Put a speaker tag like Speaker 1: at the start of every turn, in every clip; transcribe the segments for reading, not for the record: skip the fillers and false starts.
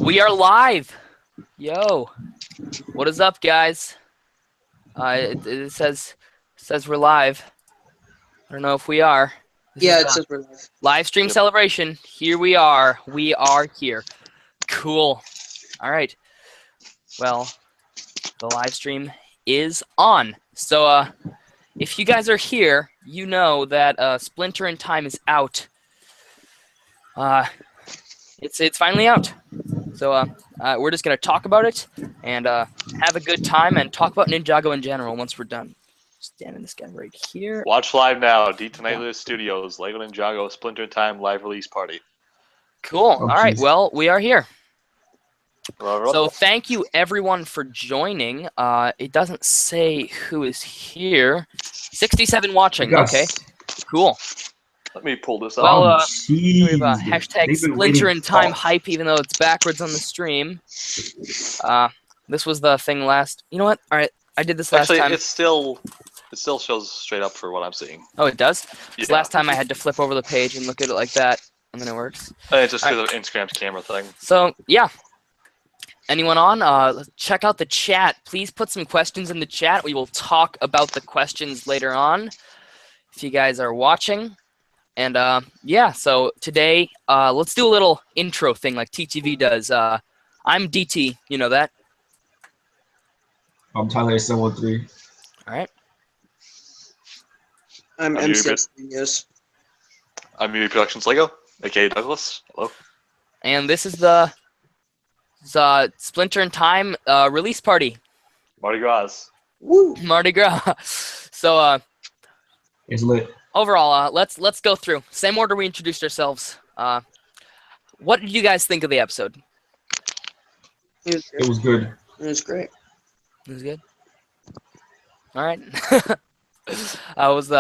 Speaker 1: We are live. Yo, what is up, guys? It says we're live. I don't know if we are.
Speaker 2: Yeah, it says we're live.
Speaker 1: Live stream celebration. Here we are. We are here. Cool. All right. Well, the live stream is on. So, if you guys are here, you know that Splinter in Time is out. It's finally out. So we're just gonna talk about it and have a good time and talk about Ninjago in general once we're done. Standing this guy right here.
Speaker 3: Watch live now. D2 Studios, Lego Ninjago, Splinter Time live release party.
Speaker 1: Cool. All right. Well, we are here.
Speaker 3: Well,
Speaker 1: So thank you everyone for joining. It doesn't say who is here. 67 watching. Okay. Cool.
Speaker 3: Let me pull this
Speaker 1: Well,
Speaker 3: up.
Speaker 1: we have a hashtag Splinter in Time hype, even though it's backwards on the stream. This was the thing last. You know what? All right, I did this last time.
Speaker 3: Actually, it still shows straight up for what I'm seeing.
Speaker 1: Oh, it does.
Speaker 3: Yeah.
Speaker 1: Last time I had to flip over the page and look at it like that, and then it works.
Speaker 3: It's just because of Instagram's camera thing.
Speaker 1: So yeah. Anyone on? Check out the chat. Please put some questions in the chat. We will talk about the questions later on. If you guys are watching. And yeah, so today, let's do a little intro thing like TTV does. I'm DT, you know that?
Speaker 4: I'm Tyler 713.
Speaker 1: All right.
Speaker 2: I'm MC News.
Speaker 3: I'm UV Productions Lego, aka Douglas. Hello.
Speaker 1: And this is the Splinter in Time release party.
Speaker 3: Mardi Gras.
Speaker 2: Woo!
Speaker 1: Mardi Gras. So
Speaker 4: It's lit.
Speaker 1: overall, let's go through. Same order we introduced ourselves. What did you guys think of the episode?
Speaker 2: It
Speaker 4: was good.
Speaker 2: It was great.
Speaker 1: It was good. All right. What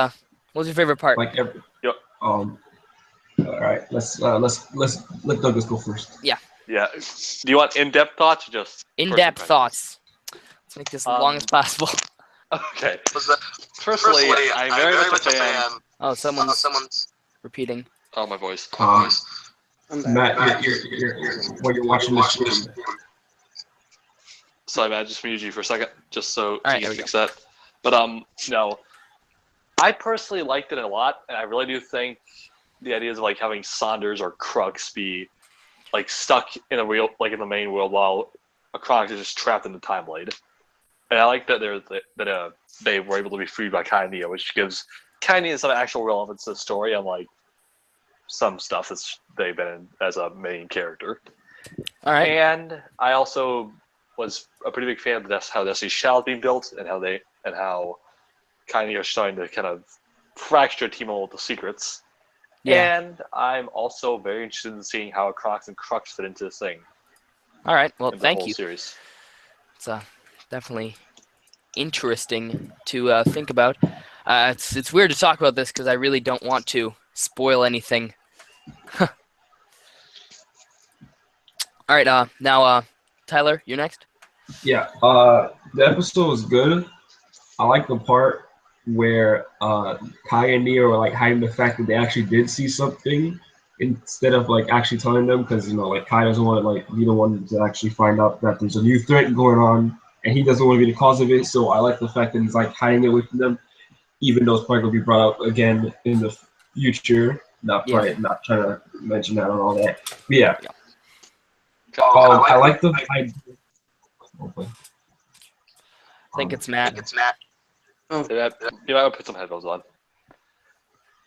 Speaker 1: was your favorite part?
Speaker 4: Like every.
Speaker 3: Yep.
Speaker 4: All right. Let's let Douglas go first.
Speaker 1: Yeah.
Speaker 3: Yeah. Do you want in-depth thoughts or just
Speaker 1: in-depth thoughts? Let's make this as long as possible.
Speaker 3: Okay. Personally, I'm very much a fan.
Speaker 1: Oh, someone's repeating.
Speaker 3: Oh, my voice.
Speaker 4: Matt, you're when you're watching this stream.
Speaker 3: Sorry, Matt, just mute you for a second, just so you
Speaker 1: right,
Speaker 3: can fix that. But no, I personally liked it a lot, and I really do think the ideas of like having Saunders or Crux be like stuck in a real, like in the main world, while a Crux is just trapped in the time blade. And I like that they were able to be freed by Kainiya, which gives Kainiya some actual relevance to the story, unlike some stuff that's they've been in as a main character.
Speaker 1: All right.
Speaker 3: And I also was a pretty big fan of how Destiny's Child being built, and how Kainiya is starting to kind of fracture Team with the secrets.
Speaker 1: Yeah.
Speaker 3: And I'm also very interested in seeing how Crocs and Crux fit into this thing.
Speaker 1: All right. Well,
Speaker 3: in the
Speaker 1: thank
Speaker 3: whole
Speaker 1: you.
Speaker 3: Series.
Speaker 1: It's definitely interesting to think about. It's weird to talk about this because I really don't want to spoil anything. All right. Now, Tyler, you're next.
Speaker 4: Yeah. The episode was good. I like the part where Kai and Neo were like hiding the fact that they actually did see something instead of like actually telling them, because like Kai doesn't want to like be the one to actually find out that there's a new threat going on, and he doesn't want to be the cause of it. So I like the fact that he's like hiding it away from them, even though it's probably gonna be brought up again in the future. Not trying to mention that and all that. But yeah. I like the.
Speaker 1: I think it's Matt.
Speaker 2: Oh.
Speaker 3: Yeah, you know, I'll put some headphones on.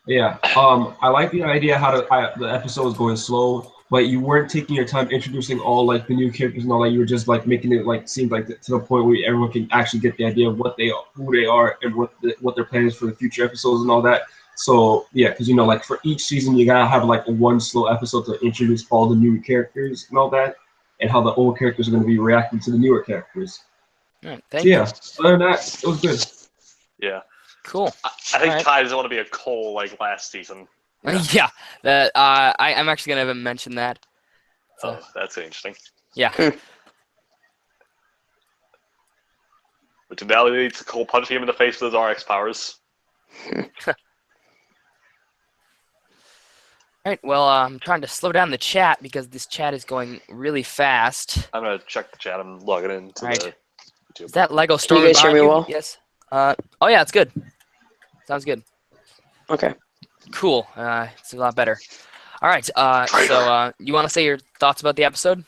Speaker 4: Yeah. I like the idea how the episode was going slow, but you weren't taking your time introducing all like the new characters and all that. You were just like making it like seem like to the point where everyone can actually get the idea of what they are, who they are, and what their plan is for the future episodes and all that. So yeah, because like for each season you gotta have like one slow episode to introduce all the new characters and all that, and how the old characters are going to be reacting to the newer characters.
Speaker 1: All right, thank you.
Speaker 4: Yeah, other than that, it was good.
Speaker 3: Yeah.
Speaker 1: Cool.
Speaker 3: I think Kai doesn't want to be a Cole like last season.
Speaker 1: Yeah. That I'm actually gonna mention that. So,
Speaker 3: oh, that's interesting.
Speaker 1: Yeah.
Speaker 3: Which now leads to Cole punching him in the face with his RX powers.
Speaker 1: All right. Well, I'm trying to slow down the chat because this chat is going really fast.
Speaker 3: I'm gonna check the chat. I'm logging into
Speaker 1: Right.
Speaker 3: the YouTube.
Speaker 1: Is that Lego
Speaker 2: Can you
Speaker 1: Stormy
Speaker 2: guys hear
Speaker 1: behind
Speaker 2: me
Speaker 1: you?
Speaker 2: well?
Speaker 1: Yes. Oh yeah, it's good. Sounds good.
Speaker 2: Okay.
Speaker 1: Cool. It's a lot better. All right.
Speaker 3: Traitor.
Speaker 1: So you want to say your thoughts about the episode?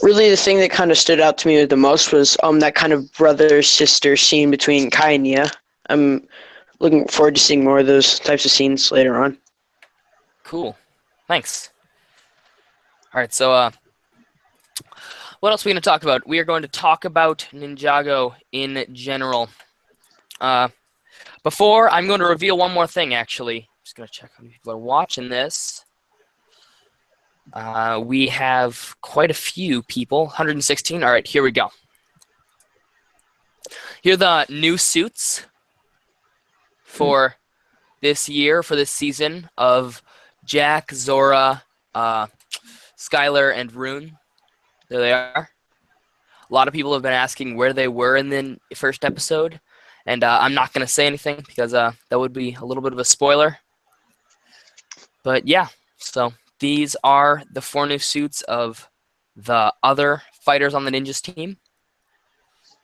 Speaker 2: Really, the thing that kind of stood out to me the most was that kind of brother-sister scene between Kai and Nia. I'm looking forward to seeing more of those types of scenes later on.
Speaker 1: Cool. Thanks. All right. So what else are we going to talk about? We are going to talk about Ninjago in general. Before, I'm going to reveal one more thing, actually. I'm just going to check how many people are watching this. We have quite a few people, 116. All right, here we go. Here are the new suits for this year, for this season of Jack, Zora, Skylar, and Rune. There they are. A lot of people have been asking where they were in the first episode, and I'm not going to say anything because that would be a little bit of a spoiler. But yeah, so these are the 4 new suits of the other fighters on the Ninjas team.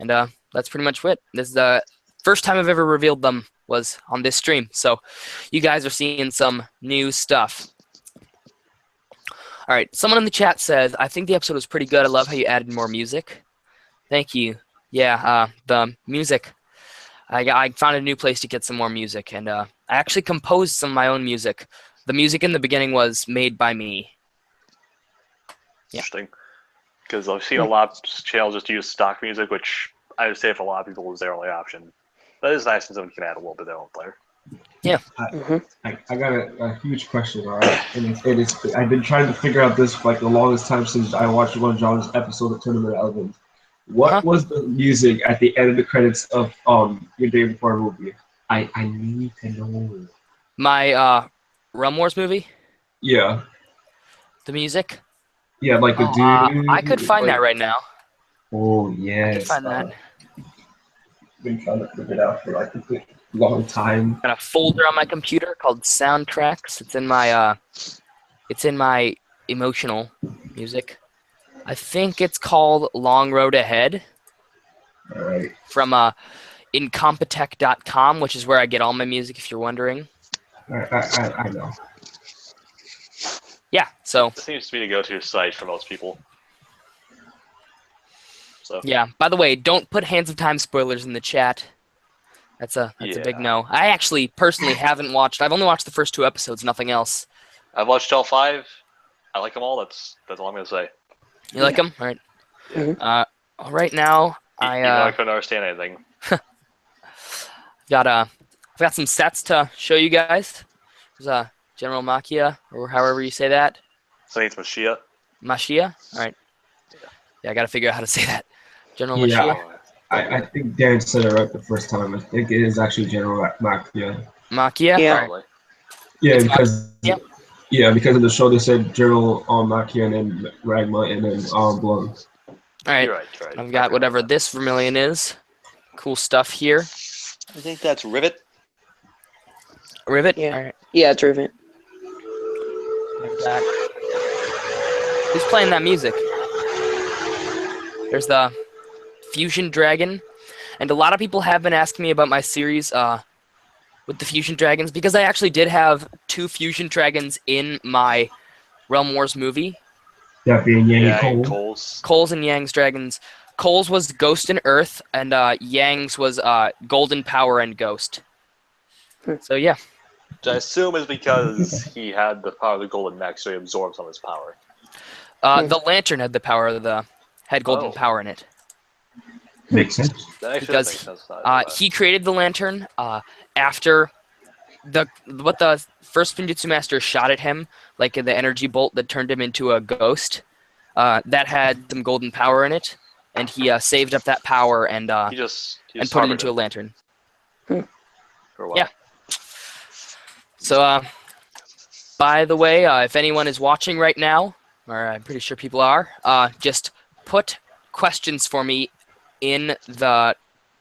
Speaker 1: And that's pretty much it. This is the first time I've ever revealed them was on this stream. So you guys are seeing some new stuff. All right, someone in the chat says, I think the episode was pretty good. I love how you added more music. Thank you. Yeah, the music. I found a new place to get some more music, and I actually composed some of my own music. The music in the beginning was made by me. Yeah.
Speaker 3: Interesting. Because I've seen a lot of channels just use stock music, which I would say for a lot of people is their only option. That is nice when someone can add a little bit of their own flair.
Speaker 1: Yeah.
Speaker 4: I got a huge question, all right? And it's I've been trying to figure out this for like the longest time since I watched one of John's episode of Tournament of Elven. What was the music at the end of the credits of Your Day Before movie? I need to know.
Speaker 1: My Realm Wars movie,
Speaker 4: Yeah.
Speaker 1: the music.
Speaker 4: Yeah, like the dude.
Speaker 1: I could find
Speaker 4: like,
Speaker 1: that right now.
Speaker 4: Oh
Speaker 1: I
Speaker 4: yes.
Speaker 1: could find that.
Speaker 4: Been trying to figure it out for like a long time.
Speaker 1: Got a folder on my computer called Soundtracks. It's in my emotional music. I think it's called Long Road Ahead
Speaker 4: All right.
Speaker 1: from incompetech.com, which is where I get all my music, if you're wondering.
Speaker 4: I know.
Speaker 1: Yeah, so
Speaker 3: It seems to be the go-to site for most people. So
Speaker 1: yeah. By the way, don't put Hands of Time spoilers in the chat. That's a big no. I actually personally haven't watched. I've only watched the first 2 episodes, nothing else.
Speaker 3: I've watched all 5. I like them all. That's all I'm gonna say.
Speaker 1: You like them? All right.
Speaker 2: Mhm.
Speaker 1: Right now,
Speaker 3: Even though I couldn't understand anything.
Speaker 1: I've got some sets to show you guys. There's General Machia, or however you say that.
Speaker 3: So it's Machia.
Speaker 1: Machia? All right. Yeah, I got to figure out how to say that. General
Speaker 4: Yeah.
Speaker 1: Machia?
Speaker 4: I think Dan said it right the first time. I think it is actually General Machia.
Speaker 1: Machia?
Speaker 2: Yeah.
Speaker 1: All right.
Speaker 3: Probably.
Speaker 4: Yeah,
Speaker 1: It's
Speaker 4: because
Speaker 1: Machia?
Speaker 4: because in the show they said General Machia and then Ragma and then Blum.
Speaker 1: All right.
Speaker 3: You're right.
Speaker 1: I've got whatever this vermilion is. Cool stuff here.
Speaker 3: I think that's Rivet.
Speaker 1: Rivet?
Speaker 2: Yeah.
Speaker 1: All right.
Speaker 2: Yeah, it's Rivet.
Speaker 1: I've got... Who's playing that music? There's the Fusion Dragon. And a lot of people have been asking me about my series with the Fusion Dragons, because I actually did have 2 Fusion Dragons in my Realm Wars movie.
Speaker 4: That being Yang
Speaker 3: Yeah,
Speaker 4: Cole.
Speaker 3: Coles.
Speaker 1: Cole's and Yang's dragons. Cole's was Ghost and Earth, and Yang's was Golden Power and Ghost. So yeah.
Speaker 3: Which I assume is because he had the power of the Golden Mech, so he absorbed some of his power.
Speaker 1: The Lantern had the power of had Golden Power in it.
Speaker 4: Makes sense.
Speaker 3: That actually
Speaker 1: Because
Speaker 3: does make sense.
Speaker 1: he created the Lantern after what the first Finjutsu Master shot at him, like the energy bolt that turned him into a ghost. That had some golden power in it, and he saved up that power and
Speaker 3: he just
Speaker 1: put it into a lantern.
Speaker 3: for a while.
Speaker 1: Yeah. So, by the way, if anyone is watching right now, or I'm pretty sure people are, just put questions for me in the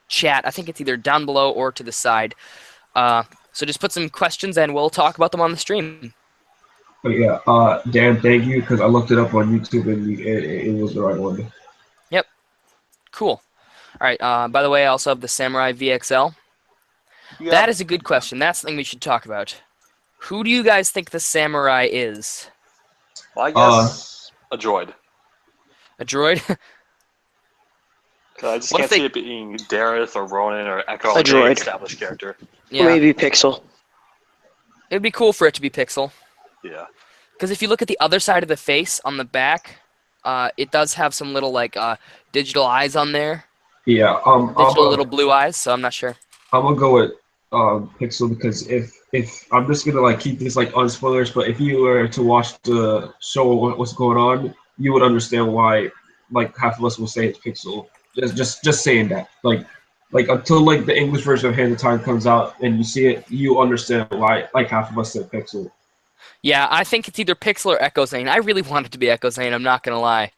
Speaker 1: chat. I think it's either down below or to the side. So just put some questions and we'll talk about them on the stream.
Speaker 4: But yeah, Dan, thank you because I looked it up on YouTube and it was the right one.
Speaker 1: Yep. Cool. All right. By the way, I also have the Samurai VXL. That is a good question. That's something we should talk about. Who do you guys think the Samurai is?
Speaker 3: Well, I guess a droid.
Speaker 1: A droid?
Speaker 3: 'Cause I just
Speaker 1: What
Speaker 3: can't
Speaker 1: if they-
Speaker 3: see it being Dareth or Ronan or Echo,
Speaker 2: A
Speaker 3: like any
Speaker 2: droid.
Speaker 3: established character.
Speaker 2: Or
Speaker 1: Yeah.
Speaker 2: maybe Pixel.
Speaker 1: It'd be cool for it to be Pixel.
Speaker 3: Yeah.
Speaker 1: Because if you look at the other side of the face on the back, it does have some little like digital eyes on there.
Speaker 4: Yeah,
Speaker 1: Digital little blue eyes. So I'm not sure.
Speaker 4: I'm gonna go with Pixel because if I'm just gonna like keep this like on spoilers, but if you were to watch the show what's going on, you would understand why like half of us will say it's Pixel. Just saying that. Like until like the English version of Hand of Time comes out and you see it, you understand why like half of us said Pixel.
Speaker 1: Yeah, I think it's either Pixel or Echo Zane. I really want it to be Echo Zane. I'm not gonna lie.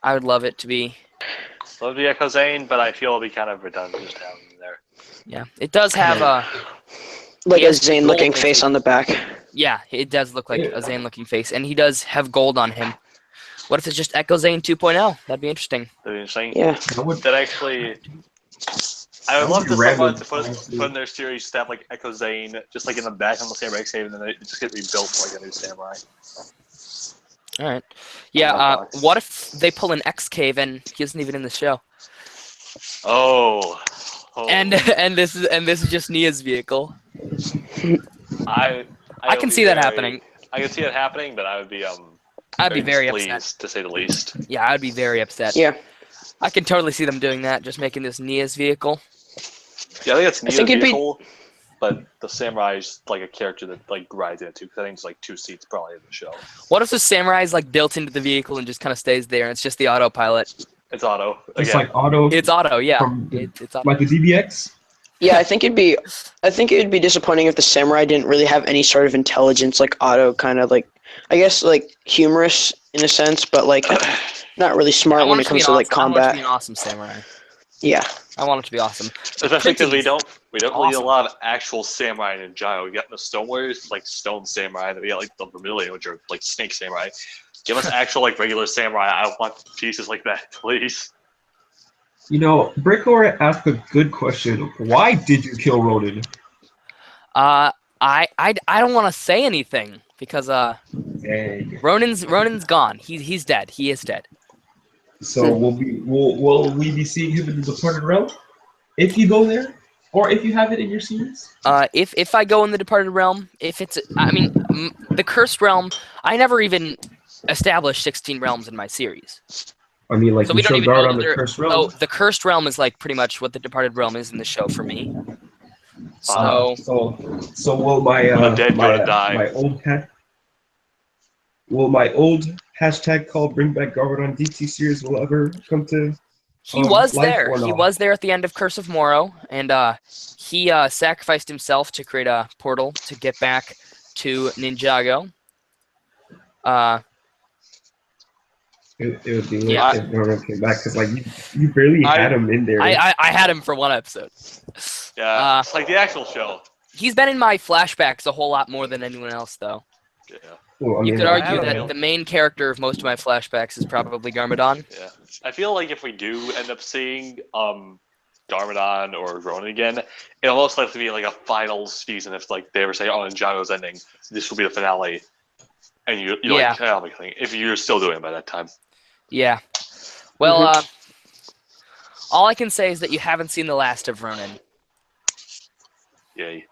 Speaker 1: I would love it to be.
Speaker 3: Love the Echo Zane, but I feel it'll be kind of redundant just having him there.
Speaker 1: Yeah, it does have
Speaker 2: Like
Speaker 1: He
Speaker 2: a
Speaker 1: has
Speaker 2: Zane-looking
Speaker 1: gold
Speaker 2: face on the back.
Speaker 1: yeah, it does look like a Zane-looking face, and he does have gold on him. What if it's just Echo Zane 2.0? That'd be interesting.
Speaker 3: That'd be interesting.
Speaker 2: Yeah.
Speaker 3: That actually, I would love to someone to put in their series to have like Echo Zane just like in the back on the Samurai X and then it just get rebuilt for like a new Samurai.
Speaker 1: All right. Yeah. What if they pull an X cave and he isn't even in the show?
Speaker 3: Oh.
Speaker 1: And this is just Nia's vehicle.
Speaker 3: I
Speaker 1: can see that happening.
Speaker 3: I can see it happening, but I would be
Speaker 1: I'd be very
Speaker 3: displeased,
Speaker 1: upset.
Speaker 3: to say the least.
Speaker 1: Yeah, I'd be very upset.
Speaker 2: Yeah.
Speaker 1: I can totally see them doing that, just making this Nia's vehicle.
Speaker 3: Yeah, I think it's
Speaker 2: I
Speaker 3: Nia's
Speaker 2: think it'd be-
Speaker 3: vehicle, but the Samurai is like a character that like rides in it too, because I think it's like 2 seats probably in the show.
Speaker 1: What if the samurai is like built into the vehicle and just kind of stays there, and it's just the autopilot?
Speaker 3: It's auto.
Speaker 4: It's
Speaker 3: Again.
Speaker 4: like auto.
Speaker 1: It's auto, yeah.
Speaker 4: From the-
Speaker 1: It's auto.
Speaker 4: like the DBX.
Speaker 2: Yeah, I think it would be disappointing if the samurai didn't really have any sort of intelligence, like Otto, kind of like, I guess like humorous in a sense, but like not really smart when it comes to like
Speaker 1: I want it to
Speaker 2: combat.
Speaker 1: be an awesome samurai.
Speaker 2: Yeah.
Speaker 1: I want it to be awesome.
Speaker 3: Especially because we don't really need
Speaker 1: Awesome.
Speaker 3: a lot of actual samurai in Ninjago. We got the Stone Warriors, like Stone Samurai, and we got like the Vermilion, which are like Snake Samurai. Give us actual like regular samurai. I want pieces like that, please.
Speaker 4: You know, Breakover asked a good question. Why did you kill Ronan?
Speaker 1: I don't want to say anything because
Speaker 4: Dang.
Speaker 1: Ronan's gone. He's dead. He is dead.
Speaker 4: So will we be seeing him in the Departed Realm if you go there, or if you have it in your scenes?
Speaker 1: If I go in the Departed Realm, the Cursed Realm, I never even established 16 realms in my series.
Speaker 4: I mean, like
Speaker 1: So
Speaker 4: you
Speaker 1: we don't
Speaker 4: show
Speaker 1: even
Speaker 4: guard
Speaker 1: know
Speaker 4: on
Speaker 1: that
Speaker 4: the
Speaker 1: there.
Speaker 4: Cursed Realm.
Speaker 1: Oh, the Cursed Realm is like pretty much what the Departed Realm is in the show for me. So
Speaker 4: So will my
Speaker 3: When the dead go to die.
Speaker 4: my old will my old hashtag called Bring Back Garbodon DT series will ever come to?
Speaker 1: he was
Speaker 4: life
Speaker 1: there.
Speaker 4: or
Speaker 1: He
Speaker 4: not?
Speaker 1: was there at the end of Curse of Moro, and he sacrificed himself to create a portal to get back to Ninjago.
Speaker 4: It would be lit
Speaker 1: Yeah.
Speaker 4: if Garbodon came back because like you barely had him in there.
Speaker 1: I had him for one episode.
Speaker 3: Yeah, it's like the actual show.
Speaker 1: He's been in my flashbacks a whole lot more than anyone else, though.
Speaker 3: Yeah,
Speaker 4: Well, I
Speaker 1: You
Speaker 4: mean,
Speaker 1: could
Speaker 4: like,
Speaker 1: argue
Speaker 3: I don't
Speaker 1: that
Speaker 3: know.
Speaker 1: the main character of most of my flashbacks is probably Garmadon.
Speaker 3: yeah. I feel like if we do end up seeing Garmadon or Ronan again, it'll most likely be like a final season. If like they ever say, "Oh, Ninjago's ending," this will be the finale, and you're
Speaker 1: Yeah.
Speaker 3: like, "Oh, my thing." If you're still doing it by that time.
Speaker 1: Yeah. Well, all I can say is that you haven't seen the last of Ronan.
Speaker 3: Yay.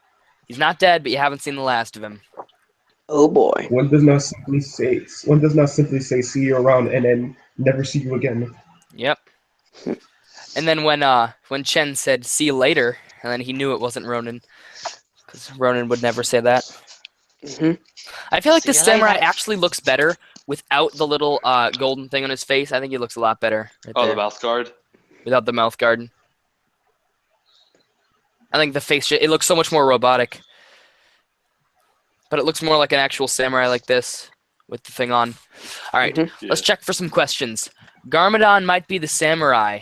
Speaker 1: He's not dead, but you haven't seen the last of him.
Speaker 2: Oh boy.
Speaker 4: one does not simply say see you around and then never see you again.
Speaker 1: Yep. And then when Chen said "see you later," and then he knew it wasn't Ronan, because Ronan would never say that.
Speaker 2: Hmm.
Speaker 1: I feel like the
Speaker 3: See you
Speaker 1: samurai
Speaker 3: later.
Speaker 1: actually looks better without the little golden thing on his face. I think he looks a lot better right
Speaker 3: Oh,
Speaker 1: there,
Speaker 3: the mouth guard.
Speaker 1: without the mouth guard. I think the face it looks so much more robotic, but it looks more like an actual samurai like this with the thing on. All right,
Speaker 2: Mhm.
Speaker 3: Yeah.
Speaker 1: let's check for some questions. Garmadon might be the samurai.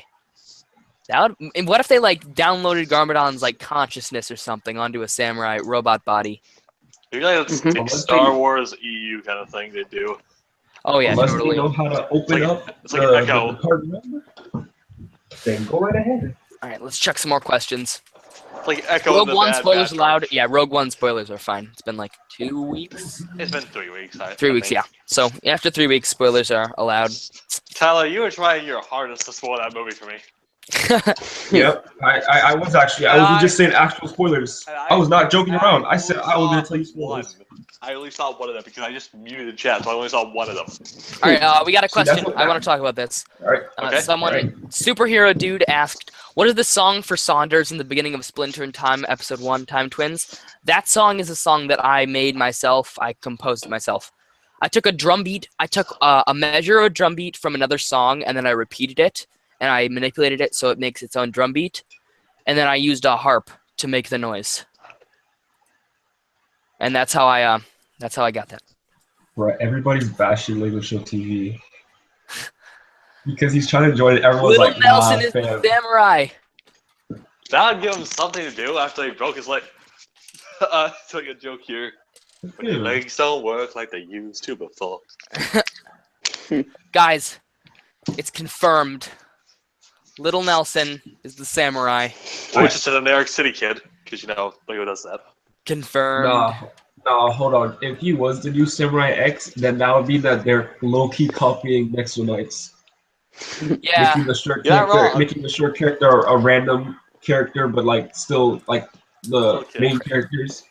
Speaker 1: And what if they like downloaded Garmadon's like consciousness or something onto a samurai robot body?
Speaker 3: Usually it's
Speaker 2: Mhm.
Speaker 3: like Star Wars EU kind of thing they do.
Speaker 1: Oh yeah,
Speaker 4: Unless
Speaker 1: totally.
Speaker 4: they know how to open up
Speaker 3: It's like an Echo.
Speaker 4: the card number, then go right ahead.
Speaker 1: All right, let's check some more questions.
Speaker 3: It's like Echo in
Speaker 1: Rogue
Speaker 3: the
Speaker 1: One
Speaker 3: Bad
Speaker 1: spoilers
Speaker 3: Batch.
Speaker 1: allowed. Yeah, Rogue One spoilers are fine. It's been like 2 weeks.
Speaker 3: It's been 3 weeks.
Speaker 1: 3 weeks, yeah. So after 3 weeks, spoilers are allowed.
Speaker 3: Tyler, you were trying your hardest to spoil that movie for me.
Speaker 4: Yep, I was actually. I was just saying actual spoilers. I was not joking around. I said I was going to tell you spoilers.
Speaker 3: I only saw one of them because I just muted the chat, so I only saw one of them.
Speaker 1: All right, we got a
Speaker 4: See, that's
Speaker 1: question.
Speaker 4: what
Speaker 1: I want to talk about this.
Speaker 4: All right.
Speaker 3: Okay.
Speaker 1: Someone,
Speaker 4: Alright.
Speaker 1: superhero dude asked, "What is the song for Saunders in the beginning of Splinter in Time, Episode 1, Time Twins?" That song is a song that I made myself. I composed it myself. I took a drum beat. I took a measure of a drum beat from another song, and then I repeated it, and I manipulated it so it makes its own drum beat, and then I used a harp to make the noise. And that's how I got that.
Speaker 4: Right, everybody's bashing Lego Show TV because he's trying to join it. Everyone's
Speaker 1: Little
Speaker 4: like,
Speaker 1: Nelson
Speaker 4: nah,
Speaker 1: is
Speaker 4: fam.
Speaker 1: the samurai.
Speaker 3: That would give him something to do after he broke his leg. Doing a joke here. When your legs don't work like they used to before.
Speaker 1: Guys, it's confirmed. Little Nelson is the samurai.
Speaker 3: Which is a generic city kid, because you know Lego does that.
Speaker 1: Confirmed.
Speaker 4: No, hold on. If he was the new Samurai X, then that would mean that they're low-key copying Nexo Knights.
Speaker 1: Yeah.
Speaker 4: Making the short character a random character, but like still like the main characters.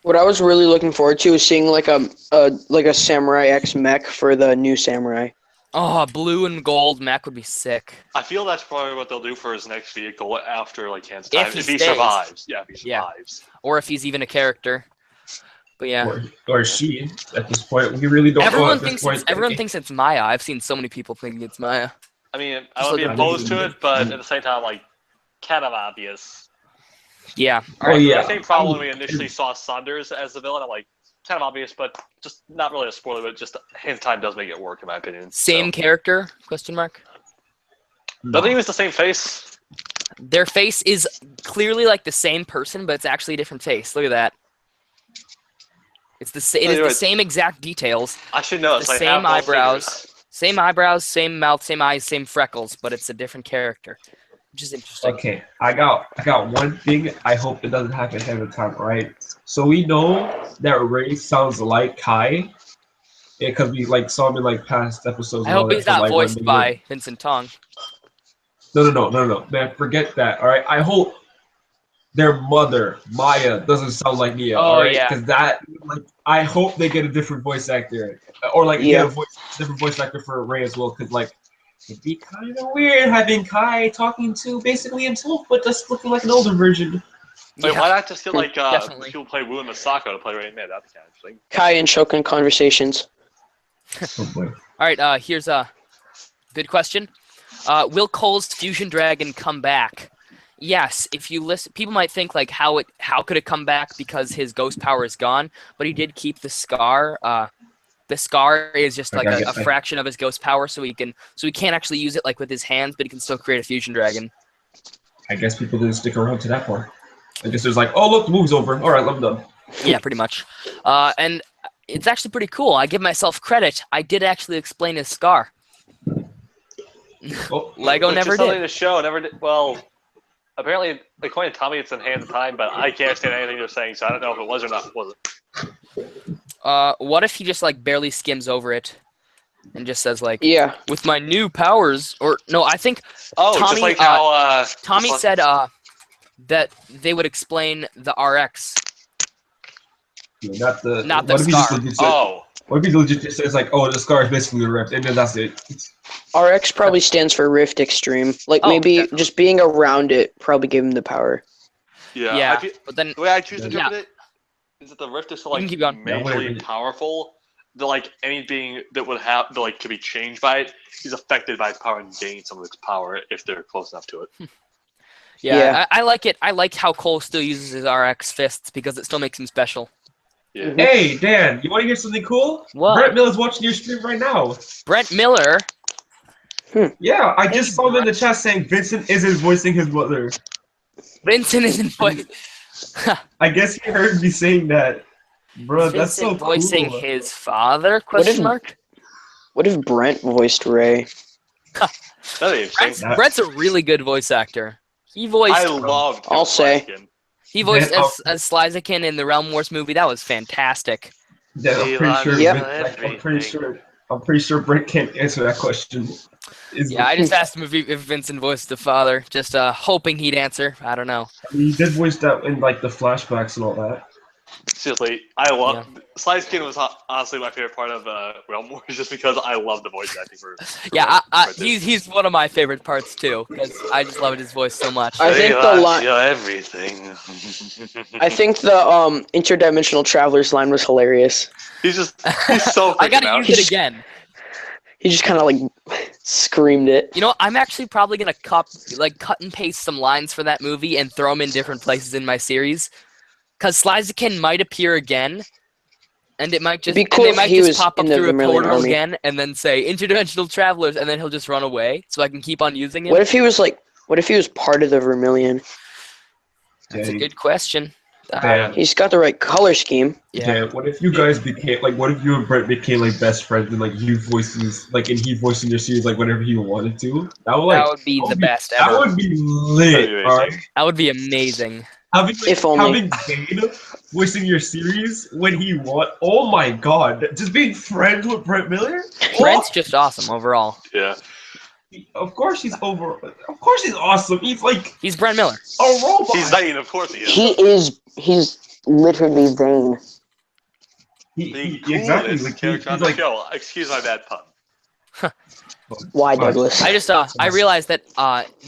Speaker 2: What I was really looking forward to is seeing like a Samurai X mech for the new Samurai.
Speaker 1: Oh, blue and gold mech would be sick.
Speaker 3: I feel that's probably what they'll do for his next vehicle after like Han's
Speaker 1: If
Speaker 3: time.
Speaker 1: he
Speaker 3: If he
Speaker 1: stays.
Speaker 3: survives. Yeah, if he
Speaker 1: Yeah.
Speaker 3: survives.
Speaker 1: Or if he's even a character. But yeah.
Speaker 4: Or she at this point. We really don't know at this point.
Speaker 1: Everyone thinks it's Maya. I've seen so many people thinking it's Maya.
Speaker 3: I mean, I
Speaker 1: Just
Speaker 3: would be
Speaker 1: like-
Speaker 3: opposed to it, but at the same time, like, kind of obvious.
Speaker 1: Yeah.
Speaker 4: Oh yeah.
Speaker 3: The same problem when we initially saw Saunders as the villain. I'm like, kind of obvious, but just not really a spoiler. But just Han's time does make it work, in my opinion.
Speaker 1: Same character? Question mark.
Speaker 3: Doesn't he use the same face?
Speaker 1: Their face is clearly like the same person, but it's actually a different face. Look at that. It is the same exact details.
Speaker 3: I should know.
Speaker 1: The same eyebrows, same mouth, same eyes, same freckles, but it's a different character, which is interesting.
Speaker 4: Okay, I got one thing. I hope it doesn't happen ahead of time, right? So we know that Ray sounds like Kai, because we like saw him in like past episodes.
Speaker 1: I hope he's not
Speaker 4: like,
Speaker 1: voiced by Vincent Tong.
Speaker 4: No, man, forget that. All right, I hope their mother Maya doesn't sound like Mia.
Speaker 1: Oh,
Speaker 4: all right,
Speaker 1: yeah.
Speaker 4: because that like I hope they get a different voice actor, or like get a different voice actor for Ray as well, because like it'd be kind of weird having Kai talking to basically himself, but just looking like an older version.
Speaker 3: Wait, why not just get like
Speaker 1: definitely.
Speaker 3: people play Wu and Masako to play Ray Man? That's kind of interesting.
Speaker 2: Kai and Shokan conversations.
Speaker 4: Oh boy.
Speaker 1: All right, here's a good question. Will Cole's fusion dragon come back? Yes. If you listen, people might think like how could it come back because his ghost power is gone, but he did keep the scar. The scar is just like a fraction of his ghost power, so he can't actually use it like with his hands, but he can still create a fusion dragon.
Speaker 4: I guess people didn't stick around to that part. I guess there's like, oh look, the movie's over. All right, I'm done.
Speaker 1: Yeah, pretty much. And it's actually pretty cool. I give myself credit. I did actually explain his scar.
Speaker 4: Oh.
Speaker 1: Lego
Speaker 3: Which
Speaker 1: never
Speaker 3: is something
Speaker 1: did.
Speaker 3: to show. Never did. Well, apparently, according to Tommy, it's in Hands of Time, but I can't understand anything they're saying, so I don't know if it was or not. Was it?
Speaker 1: What if he just like barely skims over it and just says like,
Speaker 2: Yeah.
Speaker 1: with my new powers, or no, I think
Speaker 3: Oh,
Speaker 1: Tommy,
Speaker 3: just like how
Speaker 1: Tommy said that they would explain the RX.
Speaker 4: Not the
Speaker 1: Not the
Speaker 4: what if he
Speaker 1: scar.
Speaker 4: just legit said,
Speaker 3: Oh,
Speaker 4: what if he legit just says like, oh, the scar is basically the rift, and then that's it.
Speaker 2: RX probably stands for Rift Extreme. Like
Speaker 1: Oh,
Speaker 2: maybe
Speaker 1: definitely.
Speaker 2: just being around it probably gave him the power.
Speaker 3: yeah.
Speaker 1: Yeah,
Speaker 3: I feel-
Speaker 1: but then
Speaker 3: the way I choose to
Speaker 1: Yeah.
Speaker 3: interpret it is that the Rift is so
Speaker 1: You
Speaker 3: like
Speaker 1: can keep going.
Speaker 4: Yeah, whatever.
Speaker 3: majorly powerful that like any being that would have that like could be changed by it is affected by its power and gain some of its power if they're close enough to it.
Speaker 2: Yeah.
Speaker 1: I like it. I like how Cole still uses his RX fists because it still makes him special.
Speaker 3: Yeah.
Speaker 2: Mhm.
Speaker 4: Hey, Dan, you want to hear something cool?
Speaker 1: What?
Speaker 4: Brett Miller's watching your stream right now.
Speaker 1: Brent Miller.
Speaker 4: Yeah, I just saw him in the chat saying Vincent isn't voicing his mother.
Speaker 1: Vincent isn't voice.
Speaker 4: I guess he heard me saying that. Bro, that's so
Speaker 1: Vincent voicing
Speaker 4: cool.
Speaker 1: his father?
Speaker 2: What
Speaker 1: Question
Speaker 2: if-
Speaker 1: mark.
Speaker 2: What if Brent voiced Ray?
Speaker 3: That'd be interesting.
Speaker 1: Brent's a really good voice actor. He voiced
Speaker 3: I loved.
Speaker 2: I'll say.
Speaker 3: Skin.
Speaker 1: he voiced
Speaker 4: Then,
Speaker 1: as Slythekin in the Realm Wars movie. That was fantastic.
Speaker 4: Then I'm pretty sure.
Speaker 2: Yep.
Speaker 4: I'm pretty sure Brent can't answer that question.
Speaker 1: Yeah, I just asked him if Vincent voiced the father, just hoping he'd answer. I don't know.
Speaker 4: He did voice that in like the flashbacks and all that.
Speaker 3: Seriously, I love. Slice Skin was honestly my favorite part of Realm Wars, just because I love the voice acting for.
Speaker 1: Yeah,
Speaker 3: for this.
Speaker 1: he's one of my favorite parts too, because I just loved his voice so much.
Speaker 2: I think the line.
Speaker 3: everything.
Speaker 2: I think the interdimensional travelers line was hilarious.
Speaker 3: He's so.
Speaker 1: I
Speaker 3: freaking
Speaker 1: gotta
Speaker 3: out.
Speaker 1: use it again.
Speaker 2: He just kind of like screamed it.
Speaker 1: You know, I'm actually probably gonna cut and paste some lines for that movie and throw them in different places in my series, because Slythekin might appear again, and it might just
Speaker 2: It'd be cool
Speaker 1: and
Speaker 2: if
Speaker 1: they might
Speaker 2: he
Speaker 1: just
Speaker 2: was
Speaker 1: pop up
Speaker 2: in the
Speaker 1: through a
Speaker 2: Vermilion
Speaker 1: portal
Speaker 2: Army.
Speaker 1: again and then say interdimensional travelers, and then he'll just run away, so I can keep on using him.
Speaker 2: What if he was part of the Vermilion?
Speaker 1: That's a
Speaker 4: Dang.
Speaker 1: good question.
Speaker 4: Damn.
Speaker 2: He's got the right color scheme.
Speaker 1: Yeah.
Speaker 4: What if you guys became like? What if you and Brent became like best friends and like you voices like and he voicing your series like whenever he wanted to? That would
Speaker 1: Be the best
Speaker 4: That
Speaker 1: ever.
Speaker 4: would be
Speaker 3: That'd be
Speaker 4: lit.
Speaker 3: amazing.
Speaker 4: Alright.
Speaker 1: That would be amazing.
Speaker 4: Having
Speaker 2: If only.
Speaker 4: Zane voicing your series when he want. Oh my god! Just being friends with Brent Miller.
Speaker 1: Brent's just awesome overall.
Speaker 3: Yeah.
Speaker 4: Of course he's over. Of course he's awesome. He's like
Speaker 1: He's Brent Miller.
Speaker 4: a robot.
Speaker 3: He's Zane, of course he is.
Speaker 2: He's literally Zane.
Speaker 3: The
Speaker 4: exactly.
Speaker 3: coolest
Speaker 4: Like,
Speaker 3: character on
Speaker 4: he's
Speaker 3: the
Speaker 4: like,
Speaker 3: show. Excuse my bad pun.
Speaker 2: Why, Douglas?
Speaker 1: I realized that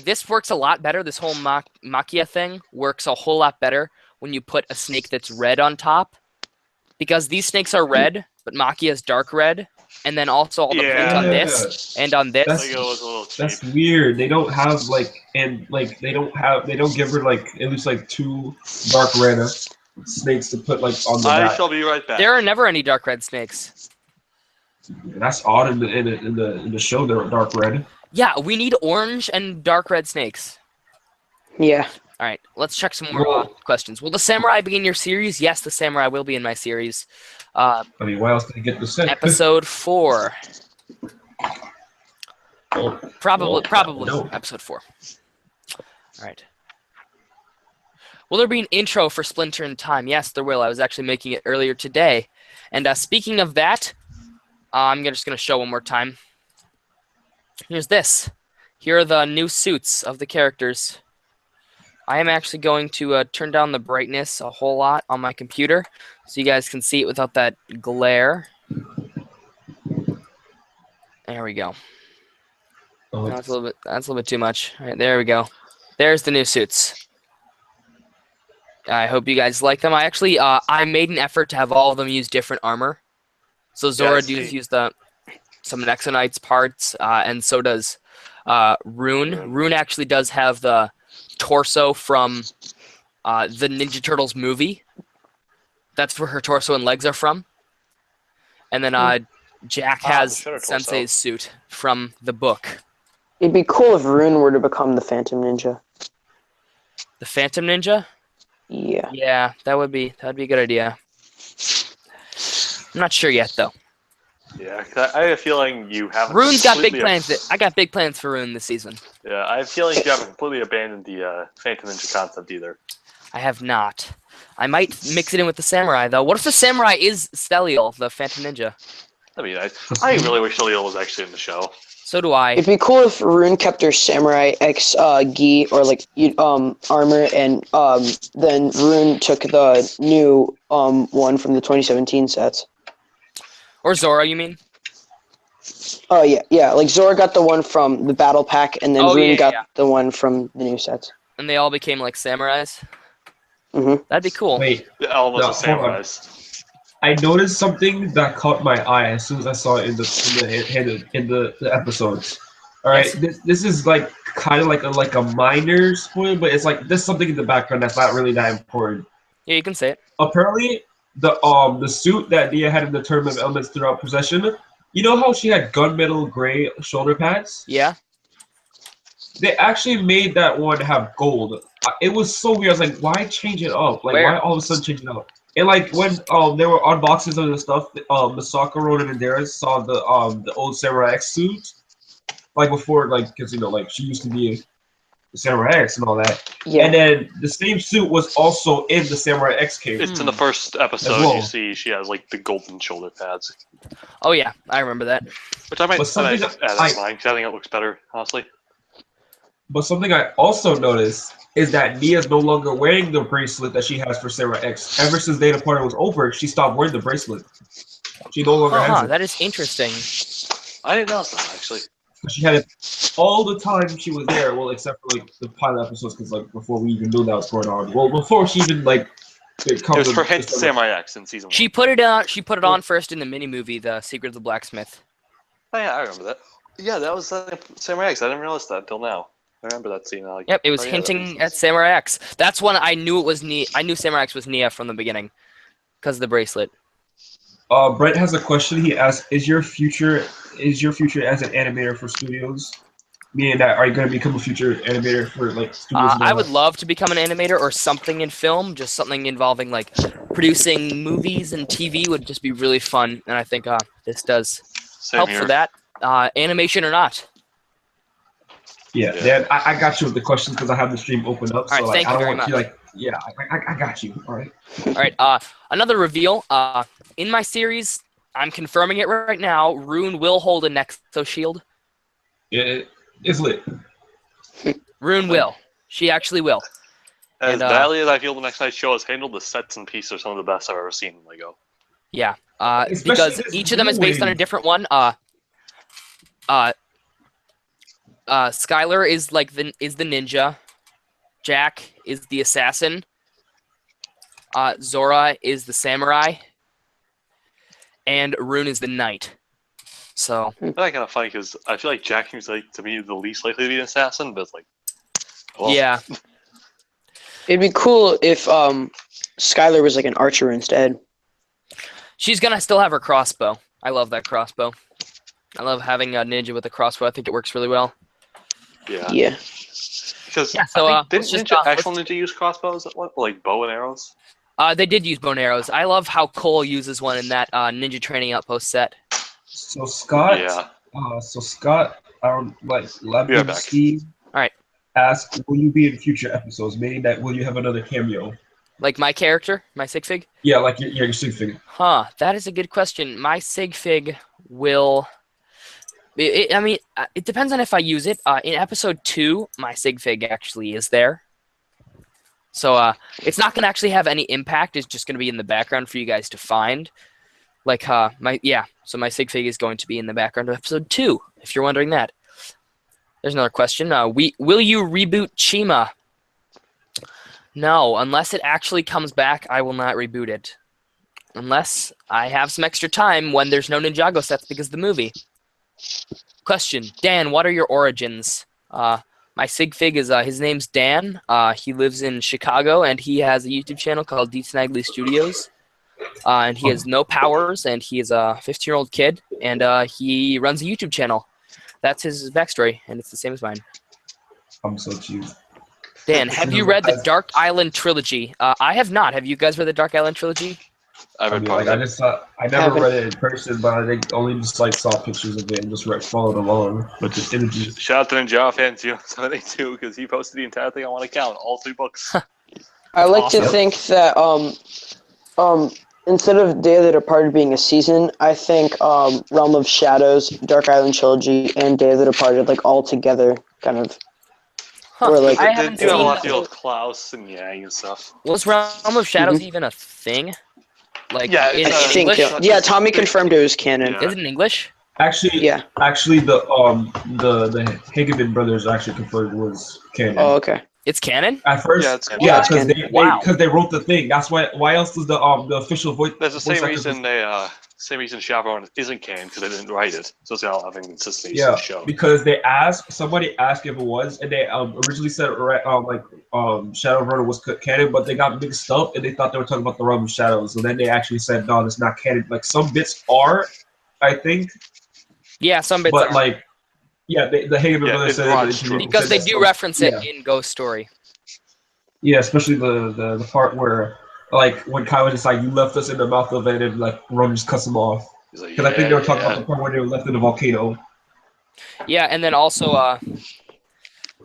Speaker 1: this works a lot better. This whole Makia thing works a whole lot better when you put a snake that's red on top, because these snakes are red, but Makia is dark red, and then also all the print on this and on this.
Speaker 3: Lego was a little cheap.
Speaker 4: That's weird. They don't have they don't give her like at least like 2 dark red snakes to put like on the
Speaker 3: I
Speaker 4: back.
Speaker 3: shall be right back.
Speaker 1: There are never any dark red snakes.
Speaker 4: That's odd in the show. They're dark red.
Speaker 1: Yeah, we need orange and dark red snakes.
Speaker 2: Yeah.
Speaker 1: All right, let's check some more questions. Will the samurai be in your series? Yes, the samurai will be in my series.
Speaker 4: I mean, why else did he get the set?
Speaker 1: Episode 4. Probably
Speaker 4: no.
Speaker 1: episode 4. All right. Will there be an intro for Splinter in Time? Yes, there will. I was actually making it earlier today. And speaking of that, I'm just going to show one more time. Here's this. Here are the new suits of the characters. I am actually going to turn down the brightness a whole lot on my computer so you guys can see it without that glare. There we go.
Speaker 4: Oh,
Speaker 1: That's a little bit too much. All right, there we go. There's the new suits. I hope you guys like them. I made an effort to have all of them use different armor. So Zora does use some Nexonites parts, and so does Rune. Rune actually does have the torso from the Ninja Turtles movie. That's where her torso and legs are from. And then Jack has Sensei's suit from the book.
Speaker 2: It'd be cool if Rune were to become the Phantom Ninja.
Speaker 1: The Phantom Ninja?
Speaker 2: Yeah.
Speaker 1: Yeah, that'd be a good idea. I'm not sure yet though.
Speaker 3: Yeah, 'cause I have a feeling you haven't.
Speaker 1: Rune's got big
Speaker 3: completely
Speaker 1: plans. I got big plans for Rune this season.
Speaker 3: Yeah, I have a feeling you haven't completely abandoned the Phantom Ninja concept either.
Speaker 1: I have not. I might mix it in with the samurai though. What if the samurai is Steliel, the Phantom Ninja?
Speaker 3: That'd be nice. I really wish Leo was actually in the show.
Speaker 1: So do I.
Speaker 2: It'd be cool if Rune kept her Samurai X gi or like armor, and then Rune took the new one from the 2017 sets.
Speaker 1: Or Zora, you mean?
Speaker 2: Oh yeah. Like Zora got the one from the battle pack, and then Rune got the one from the new sets.
Speaker 1: And they all became like samurais.
Speaker 2: Mhm.
Speaker 1: That'd be cool.
Speaker 4: Wait,
Speaker 3: Almost
Speaker 4: No, hold on.
Speaker 3: samurais.
Speaker 4: I noticed something that caught my eye as soon as I saw it in the episodes. All right, this is like kind of like a minor spoiler, but it's like there's something in the background that's not really that important.
Speaker 1: Yeah, you can say it.
Speaker 4: Apparently, the suit that Nia had in the Tournament of Elements throughout Possession, you know how she had gunmetal gray shoulder pads?
Speaker 1: Yeah.
Speaker 4: They actually made that one have gold. It was so weird. I was like, why change it up? Like,
Speaker 1: Where?
Speaker 4: why all of a sudden change it up? And like when there were unboxings of the stuff, Misaka, Ronan, and Darius saw the old Samurai X suit, like before, like because like she used to be the Samurai X and all that.
Speaker 2: Yeah.
Speaker 4: And then the same suit was also in the Samurai X cave.
Speaker 3: It's in the first episode.
Speaker 4: well.
Speaker 3: You see she has like the golden shoulder pads,
Speaker 1: Oh yeah, I remember that.
Speaker 3: which I might
Speaker 4: But something
Speaker 3: add that to mine because I think it looks better, honestly.
Speaker 4: But something I also noticed is that Nia's no longer wearing the bracelet that she has for Samurai X. Ever since Data Party was over, she stopped wearing the bracelet. She no longer has it.
Speaker 1: That is interesting.
Speaker 3: I didn't notice that actually.
Speaker 4: She had it all the time she was there. Well, except for like the pilot episodes, because like before we even knew that was going on. Well, before she even like
Speaker 3: It was for Hint Samurai X in season 1.
Speaker 1: She put it on. She put it on first in the mini movie, The Secret of the Blacksmith.
Speaker 3: Oh yeah, I remember that. Yeah, that was Samurai X. I didn't realize that until now. I remember that scene. Like,
Speaker 1: Yep, it was hinting at Samurai X. That's when I knew it was Nia. I knew Samurai X was Nia from the beginning, because of the bracelet.
Speaker 4: Brett has a question. He asks, "Is your future as an animator for studios? Meaning that are you going to become a future animator for like studios?"
Speaker 1: I would love to become an animator or something in film, just something involving like producing movies and TV would just be really fun. And I think this does help for that, animation or not.
Speaker 4: Yeah, Dan, I got you with the questions because I have the stream open up.
Speaker 1: All right,
Speaker 4: so like,
Speaker 1: thank
Speaker 4: I
Speaker 1: you
Speaker 4: don't
Speaker 1: very
Speaker 4: want
Speaker 1: much.
Speaker 4: you like, yeah, I got you. All right.
Speaker 1: All right, another reveal. In my series, I'm confirming it right now. Rune will hold a Nexo shield.
Speaker 4: It's lit.
Speaker 1: Rune will. She actually will.
Speaker 3: As badly as I feel the Next Night Show has handled, the sets and pieces are some of the best I've ever seen in LEGO.
Speaker 1: Yeah,
Speaker 4: Especially
Speaker 1: because
Speaker 4: this
Speaker 1: each of them is based on a
Speaker 4: wave.
Speaker 1: different one. Skylar is like the ninja. Jack is the assassin. Zora is the samurai. And Rune is the knight. So
Speaker 3: That's kind of funny because I feel like Jack seems like to me the least likely to be an assassin, but it's like, well,
Speaker 1: yeah,
Speaker 2: It'd be cool if Skylar was like an archer instead.
Speaker 1: she's gonna still have her crossbow. I love that crossbow. I love having a ninja with a crossbow. I think it works really well.
Speaker 3: yeah.
Speaker 2: Yeah.
Speaker 3: Because
Speaker 1: Yeah, so,
Speaker 3: didn't
Speaker 1: let's just,
Speaker 3: actual ninja use crossbows at one, like bow and arrows?
Speaker 1: They did use bow and arrows. I love how Cole uses one in that Ninja Training Outpost set.
Speaker 4: So Scott,
Speaker 3: Yeah.
Speaker 4: our like
Speaker 3: Be right back.
Speaker 4: Steve,
Speaker 1: All right.
Speaker 4: asked, "Will you be in future episodes? Meaning that will you have another cameo?"
Speaker 1: Like my character, my sig fig?
Speaker 4: Yeah, like your sig figure.
Speaker 1: Huh, that is a good question. My sig fig will... I mean, it depends on if I use it. In episode 2, my sig fig actually is there. So it's not going to actually have any impact. It's just going to be in the background for you guys to find. Like, so my sig fig is going to be in the background of episode 2, if you're wondering that. There's another question. Will you reboot Chima? No, unless it actually comes back, I will not reboot it. Unless I have some extra time when there's no Ninjago sets because of the movie. Question. Dan, what are your origins? My sig fig is, his name's Dan. He lives in Chicago, and he has a YouTube channel called D. Snagley Studios. And he has no powers, and he is a 15-year-old kid, and he runs a YouTube channel. That's his backstory, and it's the same as mine.
Speaker 4: I'm so cute.
Speaker 1: Dan, have you read the Dark Island trilogy? I have not. Have you guys read the Dark Island trilogy?
Speaker 3: I've
Speaker 4: I
Speaker 3: read
Speaker 4: mean,
Speaker 3: part
Speaker 4: like,
Speaker 3: of
Speaker 4: I
Speaker 3: it.
Speaker 4: just I never read it in person, but I think only just like saw pictures of it and just followed along with the images.
Speaker 3: Shout out to Ninjago fan 272 because he posted the entire thing on one account, all 3 books.
Speaker 2: I like
Speaker 1: Awesome.
Speaker 2: to think that instead of Day of the Departed being a season, I think Realm of Shadows, Dark Island Trilogy, and Day of the Departed like all together kind of.
Speaker 1: Huh.
Speaker 2: Or, like,
Speaker 1: I
Speaker 3: They
Speaker 1: haven't
Speaker 3: do have a
Speaker 1: seen
Speaker 3: lot to do with Klaus and Yang and stuff.
Speaker 1: Was Realm of Shadows even a thing? Like,
Speaker 3: Yeah,
Speaker 1: in
Speaker 3: it's,
Speaker 2: I think
Speaker 1: English?
Speaker 2: yeah, Tommy confirmed it was canon.
Speaker 3: Yeah.
Speaker 1: Is it in English?
Speaker 4: Actually,
Speaker 2: Yeah.
Speaker 4: the Hageman brothers actually confirmed was canon.
Speaker 2: Oh, okay.
Speaker 1: It's canon?
Speaker 4: At first,
Speaker 3: Yeah, it's canon.
Speaker 2: Yeah, it's
Speaker 4: because
Speaker 2: canon.
Speaker 4: they wrote the thing. That's why else does the official voice?
Speaker 3: That's the
Speaker 4: voice
Speaker 3: same
Speaker 4: actor-
Speaker 3: reason Chaperone isn't canon because they didn't write it. So it's all having consistency
Speaker 4: Yeah,
Speaker 3: to the show.
Speaker 4: because somebody asked if it was, and they originally said Shadow Runner was canon, but they got mixed up and they thought they were talking about the Realm of Shadows. So then they actually said no, that's not canon. Like some bits are, I think,
Speaker 1: Yeah, some bits
Speaker 4: but
Speaker 1: are.
Speaker 4: like, yeah, the Hageman
Speaker 3: Yeah,
Speaker 4: brothers
Speaker 3: it's
Speaker 4: said
Speaker 3: Rod
Speaker 4: it
Speaker 3: Strom.
Speaker 1: Because
Speaker 4: said
Speaker 1: they
Speaker 4: that
Speaker 1: do
Speaker 4: some-
Speaker 1: reference
Speaker 4: yeah.
Speaker 1: it in Ghost Story.
Speaker 4: Yeah, especially the part where Like when Kai was just like, "You left us in the mouth of it," and like Ron just cuts him off.
Speaker 3: He's like,
Speaker 4: Because I think they
Speaker 3: yeah,
Speaker 4: were talking about
Speaker 3: yeah.
Speaker 4: the part where they were left in the volcano.
Speaker 1: Yeah, and then also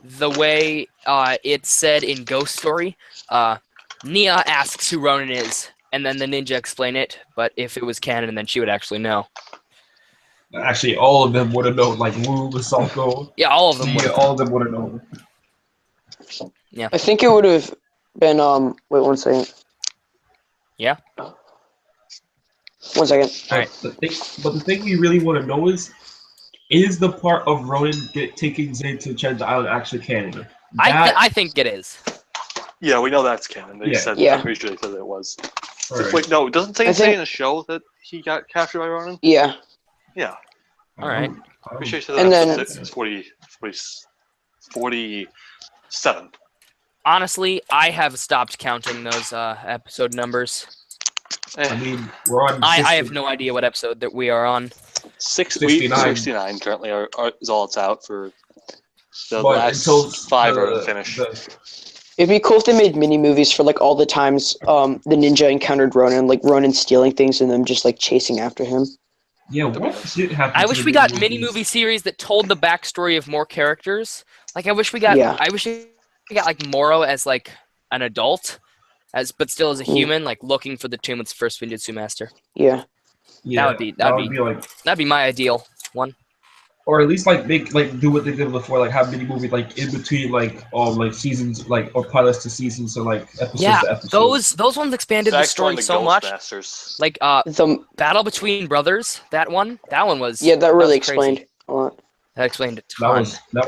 Speaker 1: the way it said in Ghost Story, Nia asks who Ronan is, and then the ninja explain it. But if it was canon, then she would actually know.
Speaker 4: Actually, all of them would have known. Like Wu, Masako,
Speaker 1: Yeah, all of them would
Speaker 4: Nia,
Speaker 1: have.
Speaker 4: all of them would have known.
Speaker 1: Yeah.
Speaker 2: I think it would have been wait 1 second.
Speaker 1: Yeah.
Speaker 2: 1 second.
Speaker 1: Alright.
Speaker 4: But the thing we really want to know is the part of Ronan taking Zayn to Treasure Island actually canon?
Speaker 1: I think it is.
Speaker 3: Yeah, we know that's canon. They said,
Speaker 2: Yeah.
Speaker 3: I'm pretty sure they said it was.
Speaker 4: Right.
Speaker 3: Wait, no, doesn't Zane
Speaker 2: I
Speaker 3: say
Speaker 2: think-
Speaker 3: in the show that he got captured by Ronan?
Speaker 2: Yeah.
Speaker 3: Yeah.
Speaker 1: Alright.
Speaker 3: Pretty sure he said
Speaker 2: And
Speaker 3: that
Speaker 2: then-
Speaker 3: it's 47.
Speaker 1: Honestly, I have stopped counting those episode numbers.
Speaker 4: I mean, we're on.
Speaker 1: I have no idea what episode that we are on.
Speaker 3: 69 currently is all it's out for the
Speaker 4: But
Speaker 3: last
Speaker 4: until
Speaker 3: 5 are the finish.
Speaker 2: It'd be cool if they made mini movies for like all the times the ninja encountered Ronan, like Ronan stealing things and them just like chasing after him.
Speaker 4: Yeah, what did happen?
Speaker 1: I
Speaker 4: to
Speaker 1: wish
Speaker 4: the
Speaker 1: we got
Speaker 4: movies?
Speaker 1: mini movie series that told the backstory of more characters. Like I wish we got like Moro as like an adult, but still as a human, like looking for the tomb with the first Ninjutsu master.
Speaker 2: Yeah.
Speaker 4: Yeah,
Speaker 1: That'd be
Speaker 4: like,
Speaker 1: that'd be my ideal one.
Speaker 4: or at least like make like do what they did before, like have mini movies like in between like seasons, like or pilots to seasons, or like episodes
Speaker 1: Yeah,
Speaker 4: to episodes.
Speaker 1: those ones expanded the
Speaker 3: Back
Speaker 1: story
Speaker 3: on the
Speaker 1: so much.
Speaker 3: Ghostmasters.
Speaker 1: Like
Speaker 2: The
Speaker 1: Battle Between Brothers, that one was
Speaker 2: yeah, that really
Speaker 1: was crazy.
Speaker 2: explained a lot.
Speaker 1: That explained a
Speaker 4: That
Speaker 1: ton.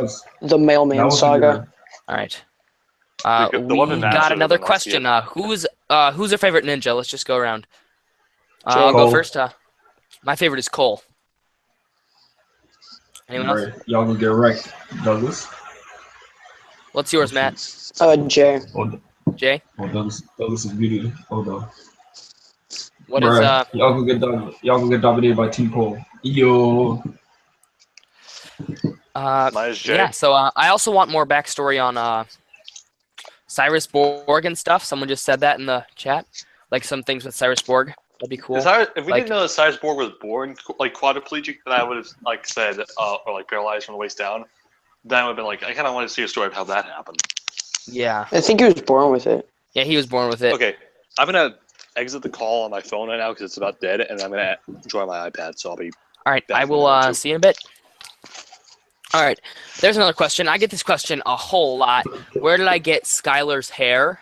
Speaker 4: was
Speaker 2: The
Speaker 4: that
Speaker 2: mailman
Speaker 4: was
Speaker 2: saga.
Speaker 1: All right.
Speaker 3: The one
Speaker 1: We
Speaker 3: in
Speaker 1: got
Speaker 3: Master
Speaker 1: another
Speaker 3: would have been
Speaker 1: question. Who's your favorite ninja? Let's just go around.
Speaker 2: Jay.
Speaker 1: I'll go
Speaker 4: Cole.
Speaker 1: first. My favorite is Cole. Anyone else?
Speaker 4: right. Y'all gonna get wrecked, Douglas.
Speaker 1: What's yours, Matt?
Speaker 2: Jay.
Speaker 1: Jay?
Speaker 4: Douglas is muted. Hold on.
Speaker 1: What is
Speaker 4: Bruh, y'all gonna get dominated by Team Cole. Yo.
Speaker 3: Mine is Jay.
Speaker 1: Yeah, so I also want more backstory on Cyrus Borg and stuff. Someone just said that in the chat. Like some things with Cyrus Borg. That'd be cool.
Speaker 3: If we
Speaker 1: Like-
Speaker 3: didn't know that Cyrus Borg was born like quadriplegic, then I would have like said or like paralyzed from the waist down. Then I would have been like, I kind of want to see a story of how that happened.
Speaker 1: Yeah.
Speaker 2: I think he was born with it.
Speaker 1: Yeah, he was born with it.
Speaker 3: Okay, I'm gonna exit the call on my phone right now because it's about dead, and I'm gonna join my iPad. So I'll be.
Speaker 1: All right, I will see you in a bit. All right, there's another question. I get this question a whole lot. Where did I get Skylar's hair?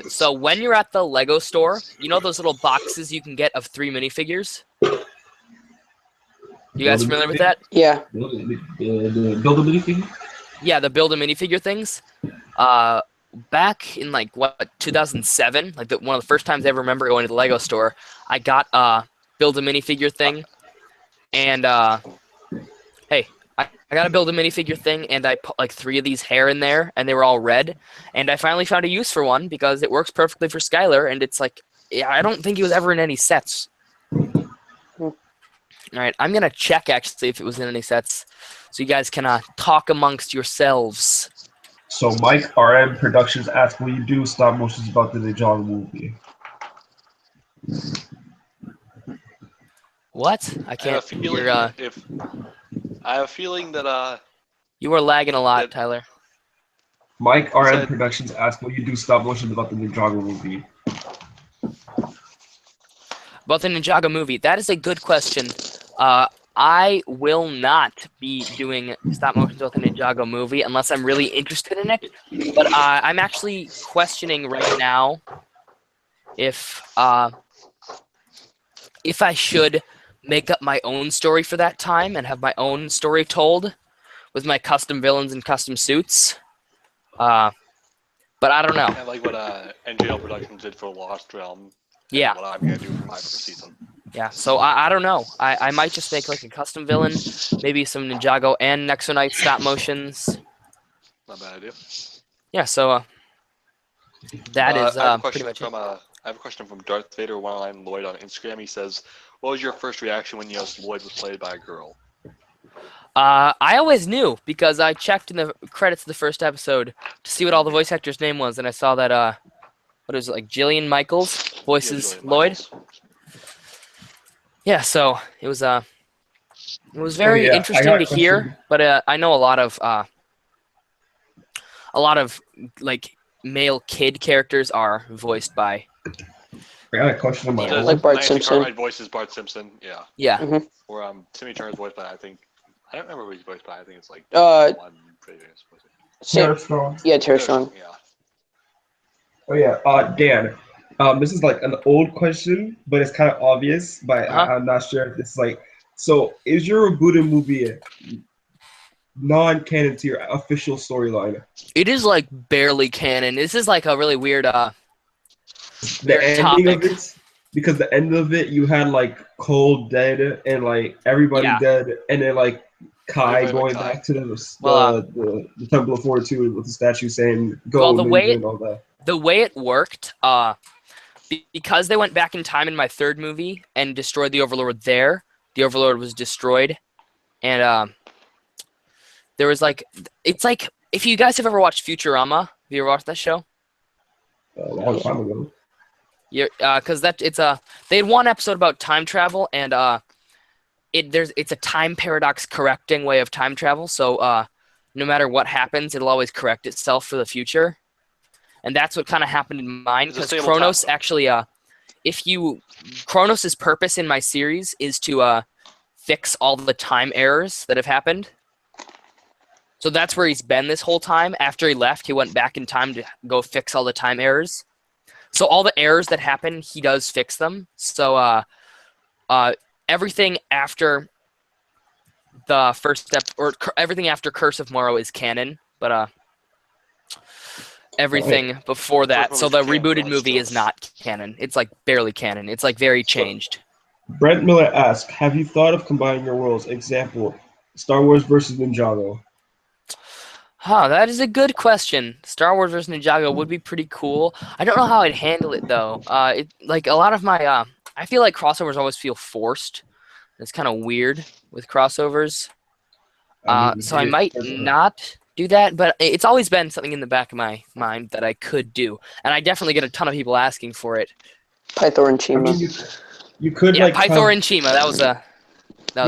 Speaker 1: So when you're at the Lego store, you know those little boxes you can get of 3 minifigures? You guys familiar with that?
Speaker 2: Yeah.
Speaker 4: Build a minifigure?
Speaker 1: Yeah, the build a minifigure things. Back in like 2007, like one of the first times I ever remember going to the Lego store, I got build a minifigure thing, and I got to build a minifigure thing, and I put like 3 of these hair in there, and they were all red. And I finally found a use for one because it works perfectly for Skylar, and it's like, yeah, I don't think he was ever in any sets. All right, I'm gonna check actually if it was in any sets, so you guys can talk amongst yourselves.
Speaker 4: So Mike RM Productions asked, "Will you do stop motions about the Ninjago movie?"
Speaker 1: What? I
Speaker 3: I have a
Speaker 1: can't
Speaker 3: feeling
Speaker 1: hear.
Speaker 3: I have a feeling that
Speaker 1: You were lagging a lot,
Speaker 3: that-
Speaker 1: Tyler.
Speaker 4: Mike RM
Speaker 3: Said-
Speaker 4: Productions asked, "Will you do stop motions about the Ninjago movie?"
Speaker 1: About the Ninjago movie, that is a good question. I will not be doing stop motions with the Ninjago movie unless I'm really interested in it. But I'm actually questioning right now if I should make up my own story for that time and have my own story told with my custom villains and custom suits. But I don't know.
Speaker 3: I like what NGL Productions did for Lost Realm. and
Speaker 1: Yeah.
Speaker 3: What I'm gonna do for my first season.
Speaker 1: Yeah, so I don't know. I might just make like a custom villain, maybe some Ninjago and Nexonite stop motions.
Speaker 3: Not a bad idea.
Speaker 1: Yeah, so that is
Speaker 3: I have a
Speaker 1: pretty
Speaker 3: question
Speaker 1: much
Speaker 3: from I have a question from Darth Vader One Line Lloyd on Instagram. He says, "What was your first reaction when you noticed Lloyd was played by a girl?"
Speaker 1: it. I always knew because I checked in the credits of the first episode to see what all the voice actors' name was, and I saw that what is it, like Jillian Michaels voices
Speaker 3: Julian
Speaker 1: Lloyd.
Speaker 3: Michaels.
Speaker 1: Yeah, so it was
Speaker 4: Oh
Speaker 1: very
Speaker 4: yeah, I
Speaker 1: interesting
Speaker 4: got
Speaker 1: to
Speaker 4: a question.
Speaker 1: hear, but I know a lot of like male kid characters are voiced by
Speaker 4: I got a question of my
Speaker 3: The
Speaker 2: Like
Speaker 4: own.
Speaker 2: Bart
Speaker 3: Nancy
Speaker 2: Simpson.
Speaker 3: Cartwright voices Bart Simpson. Yeah.
Speaker 1: yeah.
Speaker 3: Or Timmy Turner's voiced by I don't remember who he's voiced by. I think it's like
Speaker 2: Uh,
Speaker 3: one pretty famous voice.
Speaker 2: Sam,
Speaker 4: Tara Strong.
Speaker 2: yeah, Tara
Speaker 3: There we go,
Speaker 2: Strong.
Speaker 3: yeah.
Speaker 4: Oh yeah, Dan. This is like an old question, but it's kind of obvious. But
Speaker 1: Uh-huh.
Speaker 4: I'm not sure if it's like. So, is your Buddha movie non-canon to your official storyline?
Speaker 1: It is like barely canon. This is like a really weird
Speaker 4: The
Speaker 1: weird
Speaker 4: ending of
Speaker 1: topic.
Speaker 4: it, because the end of it, you had like Cole dead and like everybody
Speaker 1: Yeah.
Speaker 4: dead, and then like Kai
Speaker 3: Everybody but
Speaker 4: going
Speaker 3: Kai.
Speaker 4: back to
Speaker 1: Well,
Speaker 4: the Temple of Fortitude with the statue saying
Speaker 1: well,
Speaker 4: "Go Ninja" and all that.
Speaker 1: the way it worked, because they went back in time in my third movie and destroyed the Overlord there. The Overlord was destroyed, and there was like, it's like if you guys have ever watched Futurama. Have you ever watched that show?
Speaker 4: A long time ago.
Speaker 1: Yeah, because they had one episode about time travel, and it's a time paradox correcting way of time travel. So no matter what happens, it'll always correct itself for the future, and that's what kind of happened in mine.
Speaker 3: It's a
Speaker 1: Because
Speaker 3: stable
Speaker 1: Kronos
Speaker 3: time, though.
Speaker 1: actually, Kronos' purpose in my series is to fix all the time errors that have happened. So that's where he's been this whole time. After he left, he went back in time to go fix all the time errors. So all the errors that happen, he does fix them. So everything after the first step, or everything after Curse of Morrow is canon, but everything before that,
Speaker 3: First
Speaker 1: so the
Speaker 3: movie's canon,
Speaker 1: rebooted
Speaker 3: but
Speaker 1: movie is
Speaker 3: still.
Speaker 1: not canon. It's like barely canon. It's like very changed.
Speaker 4: Brent Miller asks, "Have you thought of combining your worlds? Example: Star Wars versus Ninjago."
Speaker 1: Huh, that is a good question. Star Wars vs. Ninjago would be pretty cool. I don't know how I'd handle it though. It like a lot of my I feel like crossovers always feel forced. It's kind of weird with crossovers.
Speaker 4: I mean,
Speaker 1: So I might not do that, but it's always been something in the back of my mind that I could do, and I definitely get a ton of people asking for it.
Speaker 2: Pythor and
Speaker 4: I
Speaker 2: Chima.
Speaker 4: mean, you could
Speaker 1: Yeah,
Speaker 4: like
Speaker 1: Pythor
Speaker 4: have
Speaker 1: and Chima. That
Speaker 4: you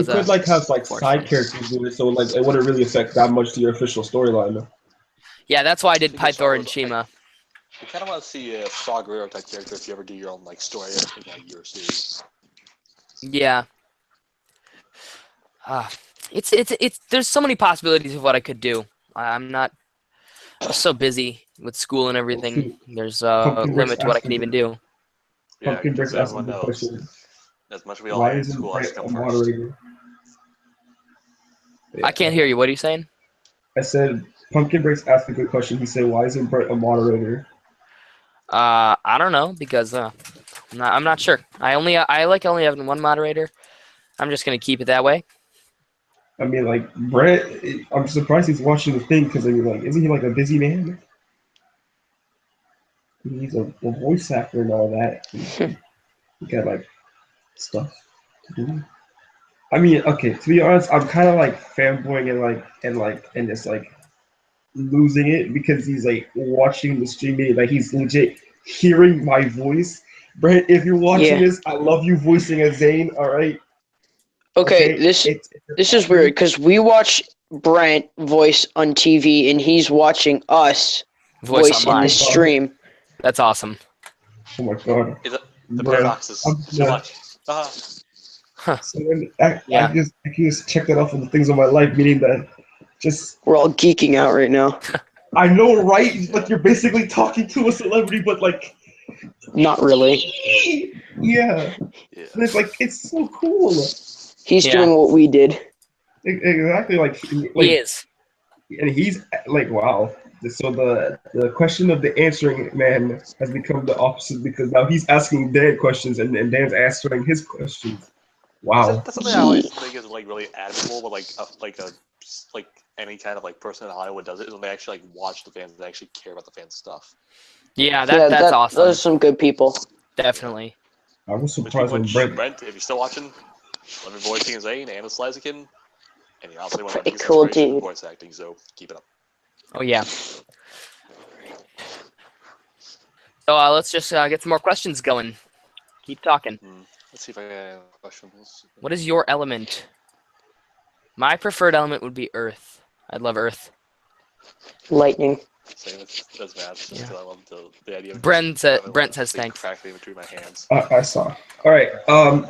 Speaker 1: was
Speaker 4: could
Speaker 1: a
Speaker 4: like have like side
Speaker 1: fortunate.
Speaker 4: characters do it, so like it wouldn't really affect that much to your official storyline.
Speaker 1: Yeah, that's why I did
Speaker 3: Speaking of Star
Speaker 1: Pythor and
Speaker 3: Wars,
Speaker 1: Chima.
Speaker 3: I kind of want to see a Saw Gerrera type character if you ever do your own like story in like your series.
Speaker 1: Yeah. It's there's so many possibilities of what I could do. I'm not just so busy with school and everything. There's a
Speaker 4: Pumpkin Bricks
Speaker 1: limit to what I
Speaker 4: asked
Speaker 1: can even do.
Speaker 3: Yeah,
Speaker 4: Pumpkin
Speaker 3: because
Speaker 4: Bricks asked a
Speaker 3: everyone
Speaker 4: good
Speaker 3: knows.
Speaker 4: question.
Speaker 3: As much as we all
Speaker 4: Why
Speaker 3: hate
Speaker 4: isn't
Speaker 3: school, has
Speaker 4: Brent
Speaker 3: to
Speaker 4: a
Speaker 3: come first.
Speaker 4: moderator?
Speaker 1: I can't hear you. What are you saying?
Speaker 4: I said Pumpkin Bricks asked a good question. He said, "Why isn't Brent a moderator?"
Speaker 1: I don't know because I'm not sure. I like only having one moderator. I'm just gonna keep it that way.
Speaker 4: I mean, like Brent, I'm surprised he's watching the thing because like, isn't he like a busy man? He's a voice actor and all that. He got like stuff to do. I mean, okay, to be honest, I'm kind of like fanboying and just like losing it because he's like watching the streaming, like he's legit hearing my voice. Brent, if you're watching
Speaker 2: Yeah.
Speaker 4: this, I love you voicing a Zane. All right,
Speaker 2: Okay,
Speaker 4: okay.
Speaker 2: this is weird because we watch Brent voice on TV and he's watching us
Speaker 1: Voice
Speaker 2: voice in the
Speaker 1: online.
Speaker 2: stream.
Speaker 1: That's awesome.
Speaker 4: Oh my god,
Speaker 3: The
Speaker 4: bro.
Speaker 3: paradox is too much.
Speaker 4: So then I
Speaker 1: Yeah.
Speaker 4: can just check that off of the things on my life, meaning that just
Speaker 2: We're all geeking out right now.
Speaker 4: I know, right? Like you're basically talking to a celebrity, but like
Speaker 2: Not really.
Speaker 4: yeah.
Speaker 3: Yeah.
Speaker 4: And it's like it's so cool.
Speaker 2: He's
Speaker 1: Yeah.
Speaker 2: doing what we did.
Speaker 4: Exactly,
Speaker 1: He is.
Speaker 4: and he's like, wow. So the question of the answering man has become the opposite because now he's asking Dan questions and Dan's answering his questions. Wow.
Speaker 3: That's something I always think is like really admirable, but like any kind of like person in Hollywood does it is when they actually like watch the fans and actually care about the fans' stuff.
Speaker 1: Yeah,
Speaker 2: Yeah,
Speaker 1: that's awesome.
Speaker 2: those are some good people.
Speaker 1: Definitely.
Speaker 4: I was
Speaker 3: Which,
Speaker 4: surprised when Brent
Speaker 3: Brent, if you're still watching, love your voicing as Zane and as Slazakin, and you're obviously one of my
Speaker 2: Pretty
Speaker 3: biggest
Speaker 2: cool,
Speaker 3: inspirations in
Speaker 2: dude.
Speaker 3: voice acting, so keep it up.
Speaker 1: Oh yeah. So let's just get some more questions going. Keep talking.
Speaker 3: Let's see if I got any questions.
Speaker 1: What is your element? My preferred element would be Earth. I'd love Earth.
Speaker 2: Lightning.
Speaker 3: Same as Matt's, just because I love the idea of
Speaker 1: Brent
Speaker 3: having
Speaker 1: says
Speaker 3: electricity
Speaker 1: thanks.
Speaker 3: crackling between my hands.
Speaker 4: I saw. All right,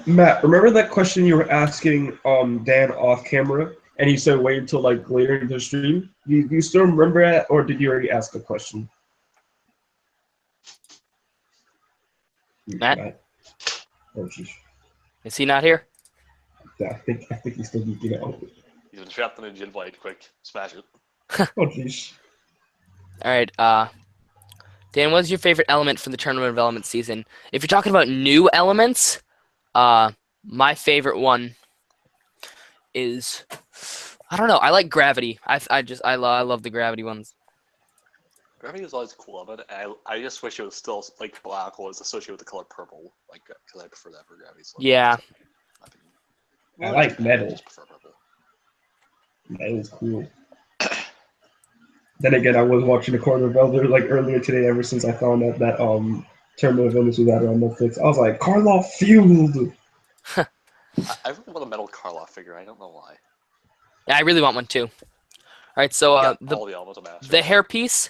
Speaker 4: Matt. Remember that question you were asking Dan off camera, and he said wait until like later in the stream. You still remember that, or did you already ask the question?
Speaker 1: Matt?
Speaker 4: Oh, jeez.
Speaker 1: Is he not here?
Speaker 4: I think he's still geeking out.
Speaker 3: He's been trapped in a gin blade. Quick, smash it.
Speaker 4: Oh, jeez.
Speaker 1: All right. Dan, what's your favorite element from the Tournament of Elements season? If you're talking about new elements, my favorite one is, I don't know. I like gravity. I love the gravity ones.
Speaker 3: Gravity is always cool, but I just wish it was still like black or was associated with the color purple, like because I prefer that for gravity. So
Speaker 1: Yeah.
Speaker 4: I like metal.
Speaker 3: I just prefer purple.
Speaker 4: Metal's cool. Then again, I was watching the Corner of Elder like earlier today. Ever since I found out that Tournament of Elements was out on Netflix, I was like, Karloff fueled.
Speaker 3: I really want a metal Karloff figure. I don't know why.
Speaker 1: Yeah, I really want one too. All right, so
Speaker 3: all the elemental masters.
Speaker 1: the hairpiece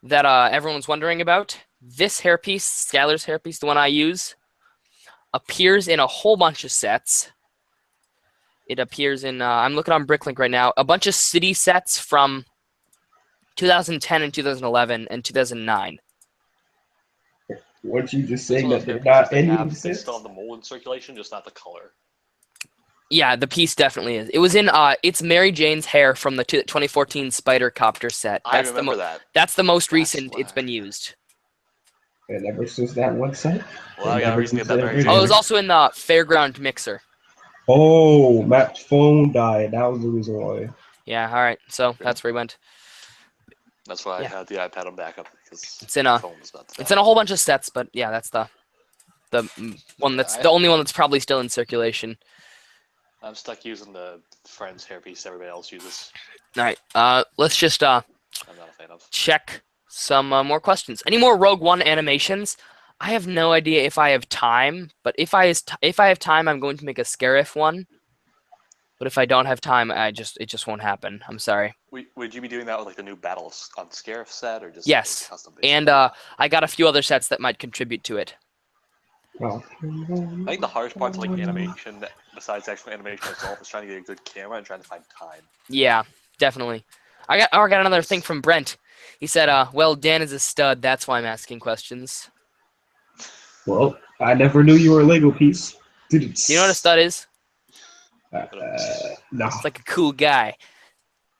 Speaker 1: that everyone's wondering about, this hairpiece, Skylar's hairpiece, the one I use, appears in a whole bunch of sets. It appears in, I'm looking on Bricklink right now, a bunch of city sets from 2010 and 2011 and 2009.
Speaker 4: What you just saying
Speaker 3: So
Speaker 4: that they're not any of the
Speaker 3: they
Speaker 4: sets?
Speaker 3: still have the mold in circulation, just not the color.
Speaker 1: Yeah, the piece definitely is. It was in, it's Mary Jane's hair from the 2014 Spider Copter set.
Speaker 3: I remember that.
Speaker 1: That's the most
Speaker 3: That's
Speaker 1: recent it's
Speaker 3: why.
Speaker 1: been used.
Speaker 4: And ever since that one set?
Speaker 3: Well, I got a reason to get that Mary Jane.
Speaker 1: Oh, it was also in the Fairground Mixer.
Speaker 4: Oh, Matt's phone died. That was the reason why.
Speaker 1: Yeah, all right. So that's where he went.
Speaker 3: That's why
Speaker 1: Yeah.
Speaker 3: I had the iPad on backup because
Speaker 1: It's in a-
Speaker 3: my phone was about to
Speaker 1: It's
Speaker 3: die.
Speaker 1: in a whole bunch of sets, but yeah, that's the one that's the only one that's probably still in circulation.
Speaker 3: I'm stuck using the Friends hairpiece everybody else uses.
Speaker 1: All right. Let's just
Speaker 3: I'm not a fan of.
Speaker 1: check some more questions. Any more Rogue One animations? I have no idea if I have time, but if I have time, I'm going to make a Scarif one. But if I don't have time, it just won't happen. I'm sorry.
Speaker 3: Would you be doing that with like the new Battles on Scarif set or just
Speaker 1: Yes,
Speaker 3: like, custom based?
Speaker 1: and I got a few other sets that might contribute to it.
Speaker 4: Oh.
Speaker 3: I think the hardest part to like animation, besides actual animation itself, is trying to get a good camera and trying to find time.
Speaker 1: Yeah, definitely. I got another thing from Brent. He said, "Well, Dan is a stud. That's why I'm asking questions."
Speaker 4: Well, I never knew you were a Lego piece.
Speaker 1: Do you know what a stud is?
Speaker 4: No.
Speaker 1: It's like a cool guy.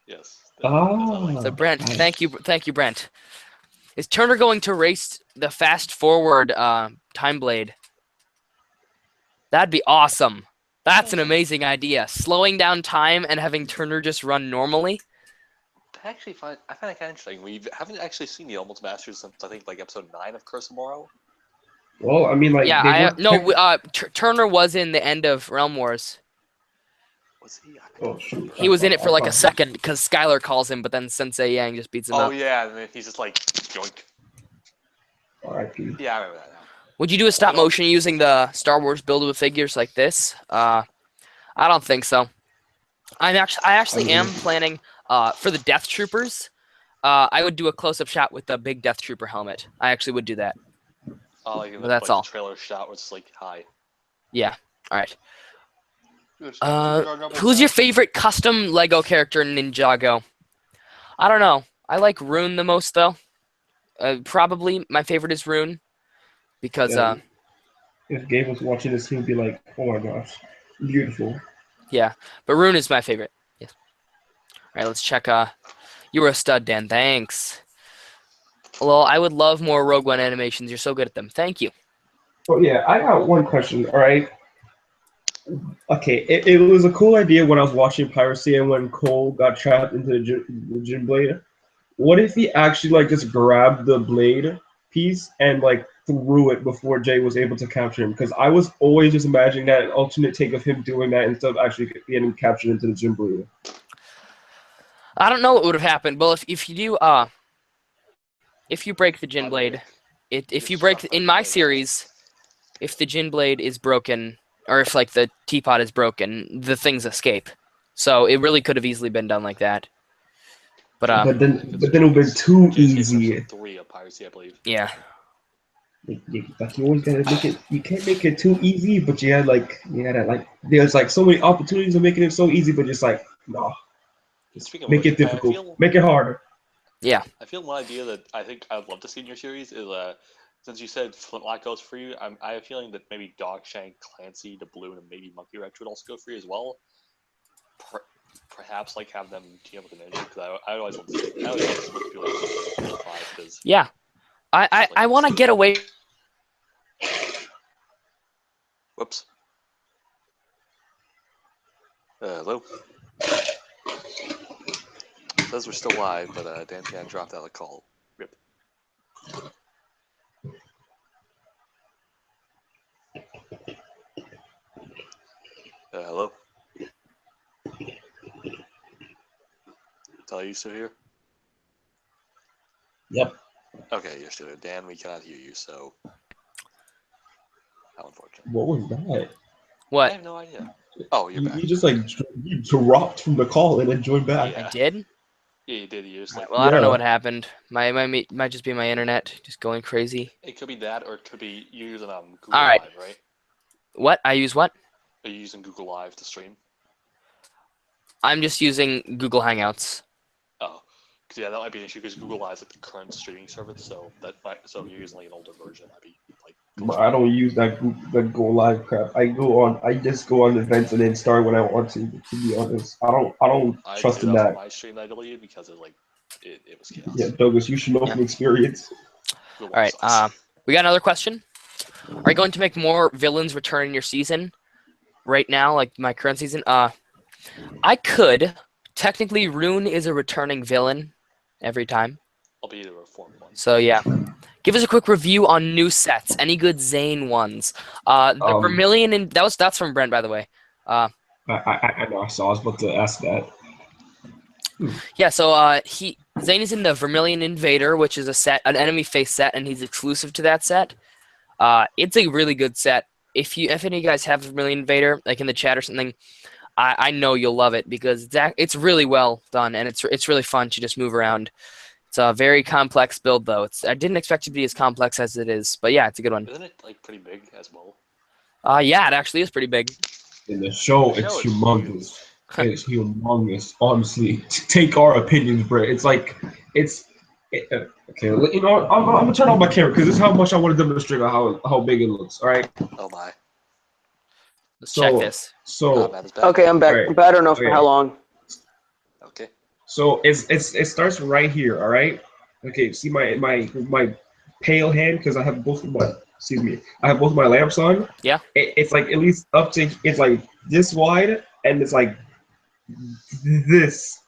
Speaker 3: Yes.
Speaker 4: Oh.
Speaker 1: So Brent, thank you, Brent. Is Turner going to race the fast forward time blade? That'd be awesome. That's an amazing idea. Slowing down time and having Turner just run normally.
Speaker 3: I find it kind of interesting. We haven't actually seen the Almost Masters since I think like episode 9 of Curse of Morrow.
Speaker 4: Well, I mean, like,
Speaker 1: Yeah, Turner was in the end of Realm Wars.
Speaker 3: Was he?
Speaker 4: Oh, shoot.
Speaker 1: He was in it for like a second because Skylar calls him, but then Sensei Yang just beats him up.
Speaker 3: Oh yeah, and then he's just like joink.
Speaker 4: R.I.P.
Speaker 3: Yeah, I remember that now.
Speaker 1: Would you do a stop motion using the Star Wars build-with figures like this? I don't think so. I actually am planning for the Death Troopers. I would do a close-up shot with the big Death Trooper helmet. I actually would do that.
Speaker 3: Oh, like,
Speaker 1: But that's
Speaker 3: like
Speaker 1: all.
Speaker 3: The trailer shot where it's like hi.
Speaker 1: Yeah. All right. Who's your favorite custom Lego character in Ninjago? I don't know. I like Rune the most though. Probably my favorite is Rune because
Speaker 4: If Gabe was watching this, he would be like, "Oh my gosh, beautiful."
Speaker 1: yeah, but Rune is my favorite. Yes. All right, let's check. You were a stud, Dan. Thanks. Well, I would love more Rogue One animations. You're so good at them. Thank you.
Speaker 4: Oh yeah, I got one question. All right. Okay, it was a cool idea when I was watching Piracy and when Cole got trapped into the gym blade. What if he actually like just grabbed the blade piece and like threw it before Jay was able to capture him? Because I was always just imagining that an alternate take of him doing that instead of actually getting captured into the gym blade.
Speaker 1: I don't know what would have happened. Well, if you do if you break the Jin blade If you break in my series, if the Jin blade is broken, or if like the teapot is broken, the things escape. So it really could have easily been done like that. But
Speaker 4: But then it would be too easy.
Speaker 3: 3 of piracy, I believe.
Speaker 1: yeah.
Speaker 4: Like you always gotta make it. You can't make it too easy, but you had like there's like so many opportunities of making it so easy, but just like no, just
Speaker 3: Speaking of
Speaker 4: make
Speaker 3: which,
Speaker 4: it difficult, make it harder.
Speaker 1: Yeah.
Speaker 3: I feel one idea that I think I'd love to see in your series is since you said Flintlock goes for you, I have a feeling that maybe Dogshank, Clancy, the Balloon, and maybe Monkey Wrench would also go for you as well. Perhaps like have them team up with the Ninja, because I always want to see. I always want to split people because
Speaker 1: Yeah. I want to get away.
Speaker 3: Whoops. Hello. Says we're still live, but Dan Chan dropped out of the call. Rip. Hello. Are you still here?
Speaker 4: Yep.
Speaker 3: Okay, you're still here. Dan, we cannot hear you, so how unfortunate.
Speaker 4: What was that?
Speaker 1: What?
Speaker 3: I have no idea. Oh, you're back.
Speaker 4: You just like you dropped from the call and then joined back.
Speaker 3: Yeah.
Speaker 1: I did?
Speaker 3: Yeah, you did. You just like
Speaker 1: Well, I don't know
Speaker 4: Yeah.
Speaker 1: what happened. Might just be my internet just going crazy.
Speaker 3: it could be that, or it could be you using Google
Speaker 1: All right.
Speaker 3: Live, right?
Speaker 1: What? I use what?
Speaker 3: Are you using Google Live to stream?
Speaker 1: I'm just using Google Hangouts.
Speaker 3: Oh, 'cause, yeah, that might be an issue because Google Live is like the current streaming service, so if you're using like an older version, that'd be like.
Speaker 4: But I don't use that Go Live crap. I just go on events and then start when I want to. To be honest, I don't
Speaker 3: I
Speaker 4: trust
Speaker 3: do
Speaker 4: in
Speaker 3: that
Speaker 4: that.
Speaker 3: for my stream that I deleted because it was chaos.
Speaker 4: Yeah, Douglas, you should know from experience.
Speaker 3: Google
Speaker 1: All right.
Speaker 3: sucks.
Speaker 1: We got another question. Are you going to make more villains return in your season? Right now, like my current season? I could. Technically, Rune is a returning villain every time.
Speaker 3: I'll be the reformed one.
Speaker 1: So yeah. Give us a quick review on new sets. Any good Zane ones? The Vermilion and that's from Brent, by the way.
Speaker 4: I know. I was about to ask that.
Speaker 1: Yeah, so Zane is in the Vermilion Invader, which is an enemy face set, and he's exclusive to that set. It's a really good set. If any of you guys have Vermilion Invader, like in the chat or something, I know you'll love it because it's really well done and it's really fun to just move around. It's a very complex build though. I didn't expect it to be as complex as it is, but yeah, it's a good one.
Speaker 3: Isn't it like pretty big as well?
Speaker 1: Yeah, it actually is pretty big.
Speaker 4: In the show, it's humongous. It's humongous. Honestly, take our opinions, bro. It's like okay. You know, I'm gonna turn off my camera because this is how much I want to demonstrate how big it looks. All right.
Speaker 3: Oh my.
Speaker 1: Let's check this.
Speaker 4: So
Speaker 3: Matt is back.
Speaker 2: Okay, I'm back,
Speaker 4: Alright.
Speaker 2: but I don't know for
Speaker 4: Okay.
Speaker 2: how long.
Speaker 3: Okay.
Speaker 4: So it starts right here. All right. Okay. See my pale hand because I have both of my I have both of my lamps on.
Speaker 1: Yeah.
Speaker 4: It's like at least up to it's like this wide and it's like this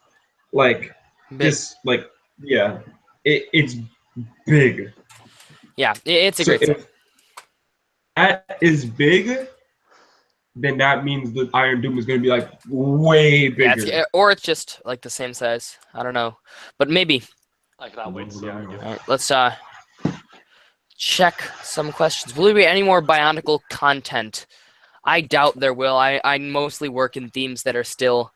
Speaker 4: like
Speaker 1: Big.
Speaker 4: this like yeah. It's big.
Speaker 1: Yeah, it's a
Speaker 4: So
Speaker 1: great set.
Speaker 4: if that is big, then that means the Iron Doom is going to be like way bigger.
Speaker 1: Yeah, or it's just like the same size. I don't know, but maybe.
Speaker 3: I cannot wait to see how you do.
Speaker 1: All right, let's check some questions. Will there be any more Bionicle content? I doubt there will. I mostly work in themes that are still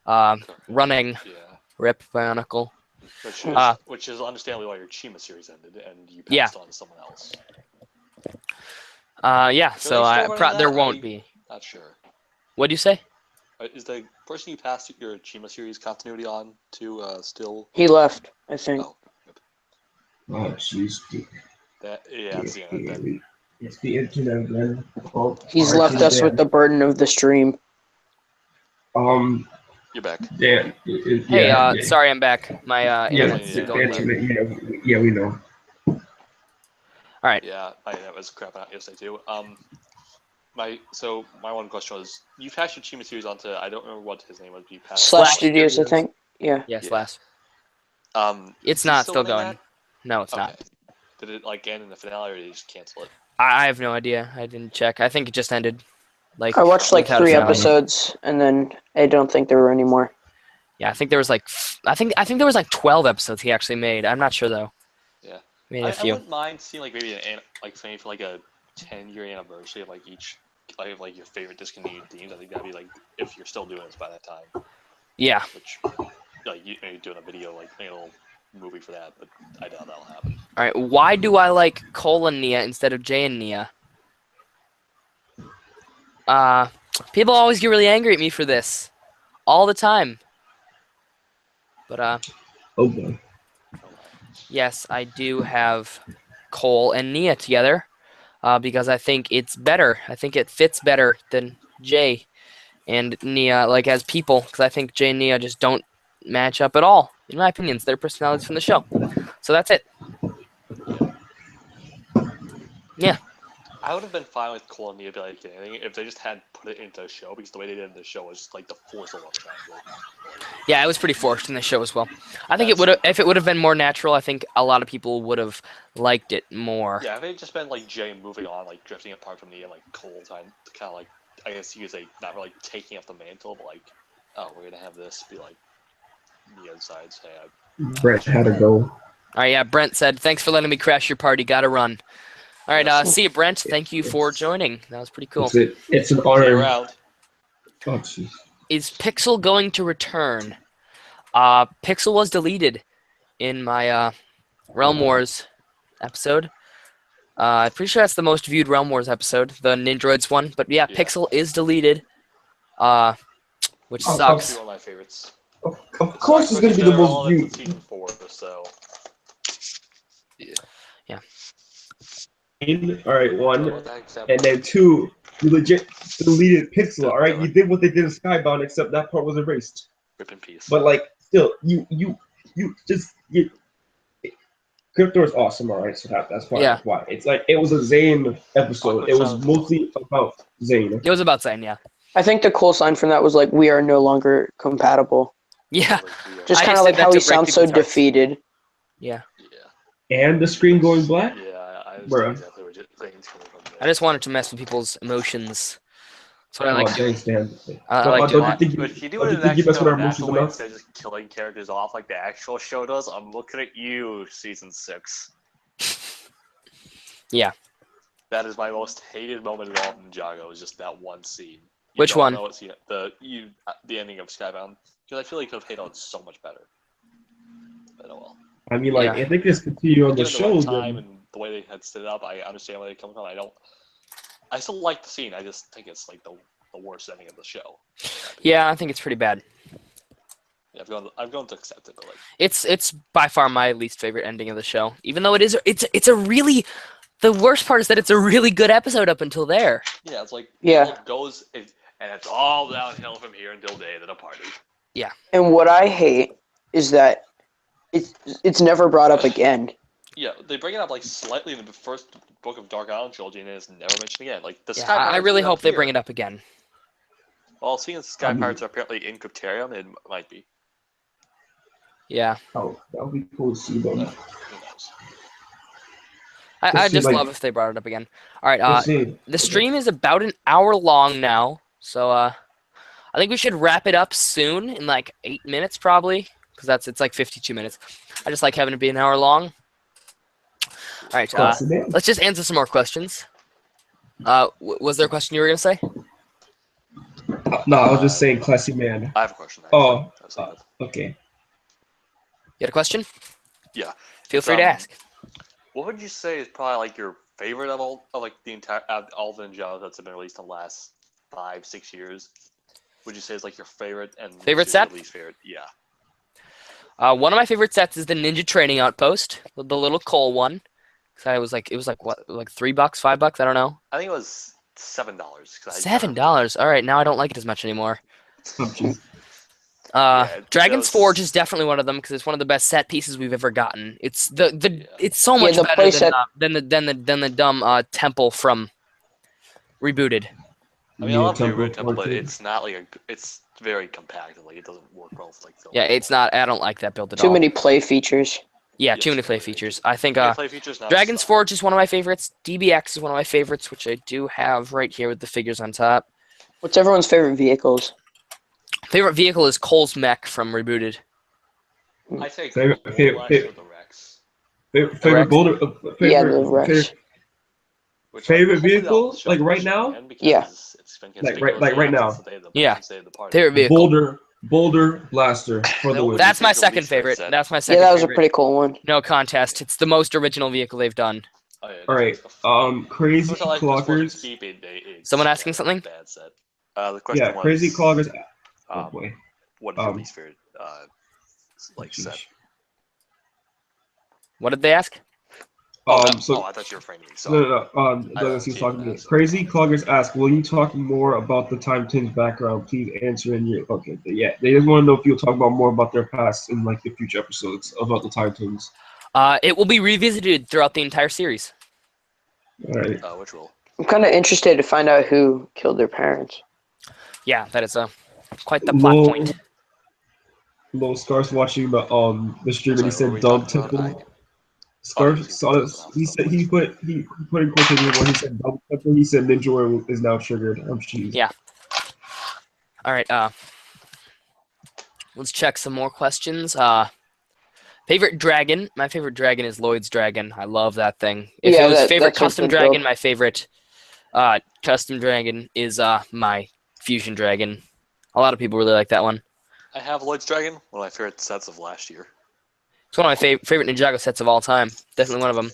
Speaker 1: running.
Speaker 3: Yeah.
Speaker 1: Rip Bionicle.
Speaker 3: Which is understandably why your Chima series ended and you
Speaker 1: Yeah.
Speaker 3: passed on to someone else.
Speaker 1: Yeah.
Speaker 3: Are
Speaker 1: So
Speaker 3: they still running
Speaker 1: there
Speaker 3: that?
Speaker 1: won't be.
Speaker 3: Not sure.
Speaker 1: What'd you say?
Speaker 3: Is the person you passed your Chima series continuity on to still?
Speaker 2: He left, I think.
Speaker 3: Oh,
Speaker 4: Oh, jeez.
Speaker 3: that's the end of that.
Speaker 4: It's the internet, man. Oh,
Speaker 2: He's
Speaker 4: alright,
Speaker 2: left us
Speaker 4: Dan.
Speaker 2: with the burden of the stream.
Speaker 3: You're back.
Speaker 4: Dan.
Speaker 1: Hey,
Speaker 4: yeah.
Speaker 1: sorry, I'm back. My internet's
Speaker 3: yeah,
Speaker 1: going
Speaker 3: yeah.
Speaker 1: low.
Speaker 4: Yeah, we know.
Speaker 1: All right.
Speaker 3: Yeah, my internet was crapping out yesterday too. My one question was, you passed your Chima series onto, I don't remember what his name was, but you passed.
Speaker 2: Slash Studios, I think. Yeah.
Speaker 1: Yeah, Slash.
Speaker 3: is
Speaker 1: It's
Speaker 3: he
Speaker 1: not still
Speaker 3: running
Speaker 1: going.
Speaker 3: that?
Speaker 1: No, it's
Speaker 3: Okay.
Speaker 1: not.
Speaker 3: Did it like end in the finale, or did they just cancel it?
Speaker 1: I have no idea. I didn't check. I think it just ended. Like
Speaker 2: I watched like
Speaker 1: without a
Speaker 2: 3
Speaker 1: finale.
Speaker 2: episodes, and then I don't think there were any more.
Speaker 1: Yeah, I think there was like I think there was like 12 episodes he actually made. I'm not sure though.
Speaker 3: Yeah.
Speaker 1: mean, if
Speaker 3: I
Speaker 1: you
Speaker 3: wouldn't mind seeing like maybe like saying for like a 10-year anniversary of like each like your favorite discontinued teams. I think that'd be like if you're still doing this by that time.
Speaker 1: yeah.
Speaker 3: Which like you maybe doing a video like a little movie for that, but I doubt that'll happen.
Speaker 1: All right. Why do I like Cole and Nia instead of Jay and Nia? People always get really angry at me for this, all the time. But
Speaker 4: Oh boy.
Speaker 1: yes, I do have Cole and Nia together, because I think it's better. I think it fits better than Jay and Nia, like as people, because I think Jay and Nia just don't match up at all, in my opinion. It's their personalities from the show. So that's it. Yeah.
Speaker 3: I would have been fine with Cole and Nia like anything if they just had put it into a show because the way they did it in the show was just like the force of love triangle.
Speaker 1: Yeah, it was pretty forced in the show as well. I think it would have, if it would have been more natural, I think a lot of people would have liked it more.
Speaker 3: Yeah, if it had just been like Jay moving on, like drifting apart from Nia, like Cole kind of like I guess you could say not really taking up the mantle, but like, oh, we're gonna have this be like Nia's side. Say,
Speaker 4: Brett had to go.
Speaker 1: All right, yeah. Brent said, "Thanks for letting me crash your party. Gotta run." All right, see you, Brent. Thank you for joining. That was pretty cool.
Speaker 4: It's an honor.
Speaker 3: around.
Speaker 4: Oh, jeez.
Speaker 1: Is Pixel going to return? Pixel was deleted in my Realm Wars episode. I'm pretty sure that's the most viewed Realm Wars episode, the Nindroids one. But yeah, Pixel is deleted, which sucks.
Speaker 3: One of my favorites.
Speaker 4: Of course, it's gonna be the most viewed.
Speaker 3: Season 4, so.
Speaker 1: Yeah.
Speaker 4: All right, one, and then two. You legit deleted Pixel. All right, you did what they did in Skybound, except that part was erased.
Speaker 3: Rip in peace.
Speaker 4: But like, still, you Crypto is awesome. All right, so that's why.
Speaker 1: Yeah.
Speaker 4: That's why it's like it was a Zane episode. It was mostly about Zane.
Speaker 1: It was about Zane, yeah.
Speaker 2: I think the cool sign from that was like we are no longer compatible.
Speaker 1: Yeah.
Speaker 2: Just
Speaker 1: I
Speaker 2: kind
Speaker 1: just
Speaker 2: of like
Speaker 1: said that
Speaker 2: how
Speaker 1: to
Speaker 2: he
Speaker 1: break
Speaker 2: sounds so
Speaker 1: people's hearts.
Speaker 2: defeated.
Speaker 1: Yeah.
Speaker 4: And the screen going black.
Speaker 3: Yeah, I
Speaker 4: Bruh.
Speaker 3: understand exactly what Zane's coming from there.
Speaker 1: I just wanted to mess with people's emotions. That's what I like doing.
Speaker 4: Thanks, Dan.
Speaker 1: I like doing
Speaker 3: But if you do it in
Speaker 4: think you mess with our
Speaker 3: an
Speaker 4: emotions
Speaker 3: actual way
Speaker 4: enough?
Speaker 3: instead of just killing characters off like the actual show does, I'm looking at you, season 6.
Speaker 1: Yeah.
Speaker 3: That is my most hated moment in all of Ninjago. Is just that one scene.
Speaker 1: Which one?
Speaker 3: Know the ending of Skybound, because I feel like it could have played out so much better. But oh well.
Speaker 4: I mean, like,
Speaker 1: Yeah.
Speaker 4: I think this continue on the
Speaker 3: Given
Speaker 4: show.
Speaker 3: the time and the way they had set it up, I understand where they come from. I still like the scene. I just think it's like the worst ending of the show.
Speaker 1: Yeah, I think it's pretty bad.
Speaker 3: Yeah, I've gone to accept it, but like
Speaker 1: It's by far my least favorite ending of the show. Even though it's a really, the worst part is that it's a really good episode up until there.
Speaker 3: yeah, it's like
Speaker 2: Yeah.
Speaker 3: it goes and it's all downhill from here until day of the party.
Speaker 2: And what I hate is that it's never brought up again.
Speaker 3: Yeah, they bring it up like slightly in the first book of Dark Island trilogy, and it's never mentioned again. Like the
Speaker 1: Yeah,
Speaker 3: Sky
Speaker 1: I
Speaker 3: Pirates
Speaker 1: really
Speaker 3: is up
Speaker 1: hope they
Speaker 3: here.
Speaker 1: bring it up again.
Speaker 3: Well, seeing as Sky Pirates are apparently in Cryptarium, it might be.
Speaker 1: Yeah.
Speaker 4: Oh, that would be cool to see them.
Speaker 3: Who knows?
Speaker 1: I
Speaker 4: see,
Speaker 1: just
Speaker 4: like-
Speaker 1: love if they brought it up again. All right,
Speaker 4: We'll see.
Speaker 1: the stream is about an hour long now, so I think we should wrap it up soon in like 8 minutes probably, because it's like 52 minutes. I just like having it be an hour long. All right,
Speaker 4: Classy man.
Speaker 1: let's just answer some more questions. Was there a question you were gonna say?
Speaker 4: No, I was just saying, classy man.
Speaker 3: I have a question.
Speaker 4: Oh,
Speaker 3: Actually.
Speaker 4: okay.
Speaker 1: You had a question?
Speaker 3: Yeah.
Speaker 1: Feel free to ask.
Speaker 3: What would you say is probably like your favorite of all of like the entire all the Ninjago that's been released in the last 5-6 years? Would you say is like your favorite and
Speaker 1: Favorite set?
Speaker 3: Your least favorite? Yeah.
Speaker 1: One of my favorite sets is the Ninja Training Outpost, the little Cole one. So it was like what, like $3, $5? I don't know.
Speaker 3: I think it was $7.
Speaker 1: $7. All right, now I don't like it as much anymore.
Speaker 4: Oh, jeez.
Speaker 1: Dragon's
Speaker 3: those-
Speaker 1: Forge is definitely one of them because it's one of the best set pieces we've ever gotten. It's it's so
Speaker 2: Yeah,
Speaker 1: much
Speaker 2: the
Speaker 1: better
Speaker 2: playset-
Speaker 1: than the dumb temple from Rebooted.
Speaker 3: I mean, I love the
Speaker 4: Temple
Speaker 3: Root Temple, but
Speaker 4: 14.
Speaker 3: it's not like it's very compact. Like it doesn't work well with like film.
Speaker 1: Yeah, it's not. I don't like that build at
Speaker 2: Too
Speaker 1: all.
Speaker 2: many play features.
Speaker 1: Yeah,
Speaker 3: Yes,
Speaker 1: too many
Speaker 3: too
Speaker 1: play
Speaker 3: many
Speaker 1: features. I think
Speaker 3: Gameplay features, not
Speaker 1: Dragon's
Speaker 3: stuff.
Speaker 1: Forge is one of my favorites. DBX is one of my favorites, which I do have right here with the figures on top.
Speaker 2: What's everyone's favorite vehicles?
Speaker 1: Favorite vehicle is Cole's mech from Rebooted.
Speaker 3: I say
Speaker 4: Favorite-
Speaker 3: Gold
Speaker 4: favorite-
Speaker 3: Rush
Speaker 4: favorite-
Speaker 3: or the Rex.
Speaker 4: Favorite boulder,
Speaker 2: Yeah, the Rex.
Speaker 4: favorite vehicle, like right now,
Speaker 2: Yeah.
Speaker 3: It's been
Speaker 4: like right now.
Speaker 1: Yeah.
Speaker 3: Say the party.
Speaker 1: Favorite vehicle.
Speaker 4: Boulder Blaster for the win.
Speaker 1: That's my
Speaker 3: Your
Speaker 1: second
Speaker 3: least favorite
Speaker 1: favorite.
Speaker 3: set.
Speaker 1: That's my
Speaker 2: Yeah,
Speaker 1: second
Speaker 2: that was a
Speaker 1: favorite.
Speaker 2: pretty cool one.
Speaker 1: No contest. It's the most original vehicle they've done.
Speaker 3: Oh, yeah,
Speaker 4: All right. Crazy Cloggers.
Speaker 1: Someone asking something?
Speaker 3: Bad set. The question was,
Speaker 4: Crazy Cloggers. Oh boy.
Speaker 3: what is your least favorite set?
Speaker 1: What did they ask?
Speaker 3: I thought you were framing me. Sorry.
Speaker 4: No. Douglas, he's talking to me. Crazy Cloggers ask, will you talk more about the Time Twins background? Please answer in your. Okay, yeah. They just want to know if you'll talk about more about their past in like the future episodes about the Time Twins.
Speaker 1: It will be revisited throughout the entire series.
Speaker 4: All right.
Speaker 3: Which role?
Speaker 2: I'm kind of interested to find out who killed their parents.
Speaker 1: Yeah, that is quite the plot point.
Speaker 4: Low Scars watching the stream and he said Dom Temple. Scarf he said he put in quotation when he said Dom Temple, he said Ninja Warrior is now triggered. I'm cheesed.
Speaker 1: Yeah. All right, let's check some more questions. Favorite dragon? My favorite dragon is Lloyd's dragon. I love that thing. If it was favorite custom dragon, my favorite custom dragon is my fusion dragon. A lot of people really like that one.
Speaker 3: I have Lloyd's Dragon, one of my favorite sets of last year.
Speaker 1: It's one of my favorite Ninjago sets of all time. Definitely one of them.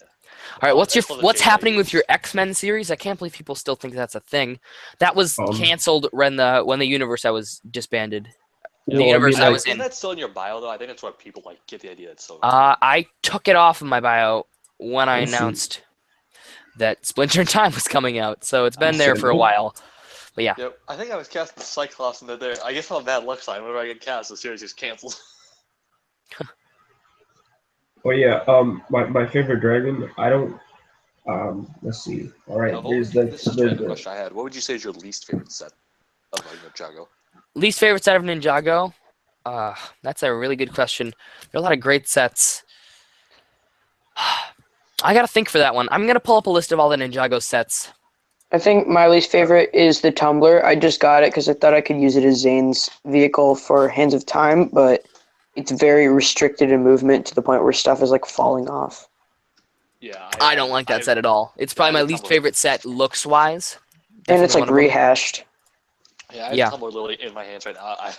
Speaker 1: All right, what's happening with your X-Men series? I can't believe people still think that's a thing. That was canceled when the universe I was disbanded. The universe I was in.
Speaker 3: Isn't that still in your bio though? I think that's why people get the idea. It's so.
Speaker 1: I took it off of my bio when I announced that Splinter in Time was coming out, so it's been there for a while. But yeah.
Speaker 3: Yep. I think I was cast the Cyclops and there. I guess I'm a bad luck sign. Whenever I get cast, the series is canceled.
Speaker 4: Oh yeah, my favorite dragon. I don't. Let's see. All right,
Speaker 3: This is the question I had. What would you say is your least favorite set of Ninjago?
Speaker 1: Least favorite set of Ninjago? That's a really good question. There are a lot of great sets. I gotta think for that one. I'm gonna pull up a list of all the Ninjago sets.
Speaker 2: I think my least favorite is the Tumbler. I just got it because I thought I could use it as Zane's vehicle for Hands of Time, but it's very restricted in movement to the point where stuff is like falling off.
Speaker 3: Yeah,
Speaker 1: I don't like that set at all. It's probably my least favorite set looks-wise.
Speaker 2: And it's like rehashed.
Speaker 3: Yeah, I have Tumbler literally in my hands right now. I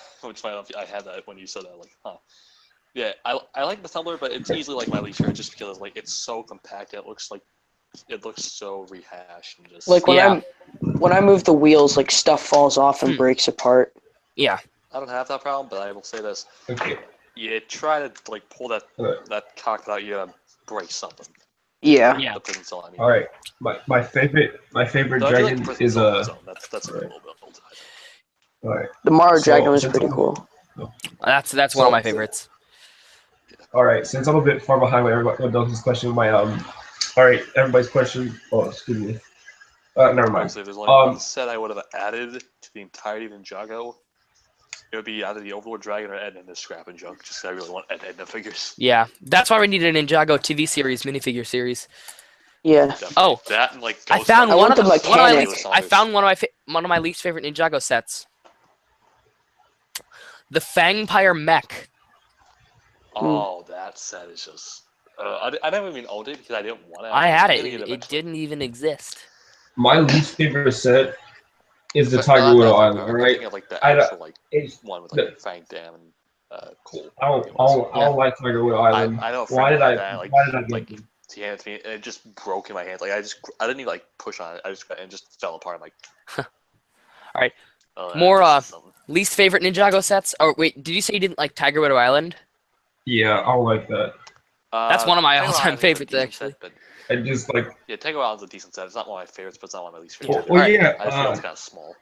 Speaker 3: had that when you said that. Like, huh. Yeah, I like the Tumbler, but it's easily like my least favorite just because it's so compact. It looks so rehashed and just
Speaker 2: like when I move the wheels, like stuff falls off and breaks apart.
Speaker 1: Yeah.
Speaker 3: I don't have that problem, but I will say this:
Speaker 4: Okay.
Speaker 3: you try to pull that cockpit out, you gotta break something.
Speaker 2: Yeah.
Speaker 1: Yeah.
Speaker 4: All right. My favorite dragon is a.
Speaker 3: That's a little bit old.
Speaker 4: All right.
Speaker 2: The Mara dragon was pretty cool.
Speaker 1: That's one of my favorites.
Speaker 4: All right. Since I'm a bit far behind with everybody else's question, all right, everybody's question. Oh, excuse me. Never mind.
Speaker 3: Honestly, there's only one set I would have added to the entirety of Ninjago. It would be either the Overlord Dragon or Edna in this scrap and junk, just 'cause I really want Edna figures.
Speaker 1: Yeah, that's why we need a Ninjago TV series, minifigure series.
Speaker 2: Yeah.
Speaker 3: Definitely.
Speaker 1: Oh,
Speaker 3: that and
Speaker 1: I found one of my least favorite Ninjago sets. The Fangpire Mech.
Speaker 3: Oh, that set is just. I never even owned it because I didn't want it.
Speaker 1: I had it. It didn't even exist.
Speaker 4: My least favorite set is the Tiger Widow Island, right?
Speaker 3: Thinking of the actual one with Fang Dam and Cole.
Speaker 4: I don't like Tiger Widow Island.
Speaker 3: I know.
Speaker 4: Why did I get
Speaker 3: it? He handed me, and it just broke in my hands. I didn't even push on it. It just fell apart. I'm like.
Speaker 1: All right. More least favorite Ninjago sets. Oh wait, did you say you didn't like Tiger Widow Island?
Speaker 4: Yeah, I don't like that.
Speaker 1: That's one of my all-time favorites, actually.
Speaker 3: Set,
Speaker 4: I just
Speaker 3: Yeah, Tiger Island's a decent set. It's not one of my favorites, but it's not one of my least favorites.
Speaker 4: Well, yeah.
Speaker 3: I just feel it's kind of small.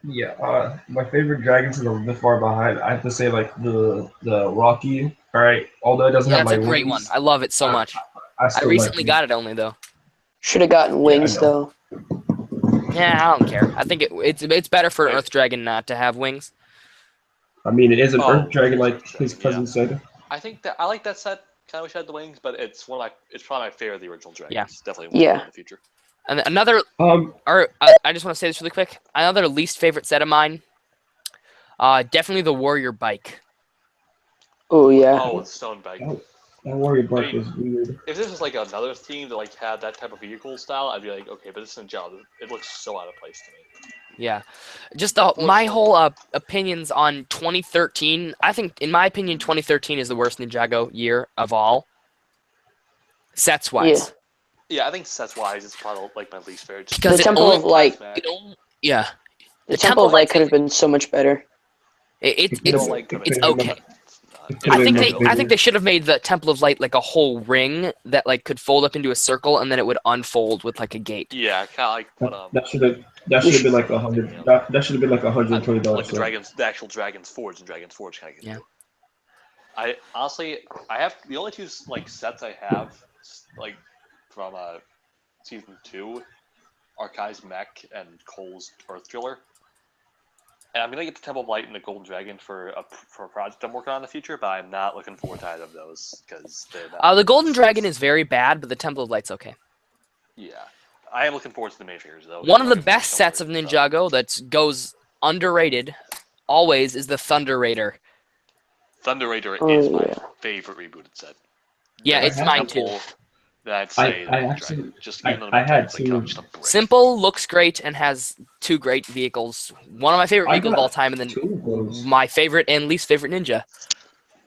Speaker 4: Yeah, my favorite dragons is a bit far behind. I have to say, the Rocky. All right, although it doesn't have
Speaker 1: that's a great
Speaker 4: wings,
Speaker 1: one. I love it so much. I recently got it only though.
Speaker 2: Should have gotten wings though.
Speaker 1: Yeah, I don't care. I think it's better for an Earth Dragon not to have wings.
Speaker 4: I mean, it is an Earth Dragon, like his cousin said.
Speaker 3: I think that I like that set. Kind of wish I had the wings, but it's probably my favorite of the original dragons.
Speaker 1: Yeah,
Speaker 3: definitely one in the future.
Speaker 1: And another, I just want to say this really quick. Another least favorite set of mine, definitely the Warrior Bike.
Speaker 2: Oh yeah.
Speaker 3: Oh, the stone bike.
Speaker 4: That warrior bark
Speaker 3: I mean,
Speaker 4: was weird.
Speaker 3: if this was like another theme that like had that type of vehicle style, I'd be like, okay, but this is Ninjago. It looks so out of place to me.
Speaker 1: Yeah, just my
Speaker 3: Unfortunately-
Speaker 1: whole opinions on 2013. I think, in my opinion, 2013 is the worst Ninjago year of all, sets wise.
Speaker 3: Yeah, I think sets wise, it's probably like my least favorite. Just
Speaker 1: Because
Speaker 2: The
Speaker 1: it
Speaker 2: Temple
Speaker 1: only-
Speaker 2: of Light.
Speaker 1: It only, yeah,
Speaker 2: The Temple of Light could have been so much better.
Speaker 1: it's
Speaker 3: Temple of Light could've
Speaker 1: it's
Speaker 3: been-
Speaker 1: okay.
Speaker 4: It
Speaker 1: I
Speaker 4: could've
Speaker 1: think
Speaker 4: been
Speaker 1: I think they should have made the Temple of Light like a whole ring that like could fold up into a circle and then it would unfold with like a gate.
Speaker 3: Yeah, kind of like what
Speaker 4: That should have been like $100. That should have been like $120.
Speaker 3: like the actual Dragon's Forge and Dragon's Forge kind of.
Speaker 1: Yeah.
Speaker 3: I honestly, I have the only two like sets I have like from season 2 are Kai's Mech and Cole's Earth Driller. And I'm gonna get the Temple of Light and the Golden Dragon for a project I'm working on in the future, but I'm not looking forward to either of those because they're not.
Speaker 1: The Golden Dragon is very bad, but the Temple of Light's okay.
Speaker 3: Yeah, I am looking forward to the minifigures though.
Speaker 1: One of the best sets of Ninjago that goes underrated always is the Thunder Raider.
Speaker 3: Thunder Raider
Speaker 2: Oh,
Speaker 3: is my
Speaker 2: yeah.
Speaker 3: favorite rebooted set.
Speaker 1: Yeah,
Speaker 3: The
Speaker 1: it's mine too.
Speaker 3: Temple that say
Speaker 4: I
Speaker 3: that
Speaker 4: actually-
Speaker 3: Dragon, just give them
Speaker 4: I had
Speaker 3: it's like,
Speaker 4: two-
Speaker 3: just a break.
Speaker 1: Simple, looks great, and has two great vehicles. One of my favorite
Speaker 4: I
Speaker 1: vehicles of
Speaker 4: got
Speaker 1: all time, and then
Speaker 4: 2 of those.
Speaker 1: my favorite and least favorite ninja.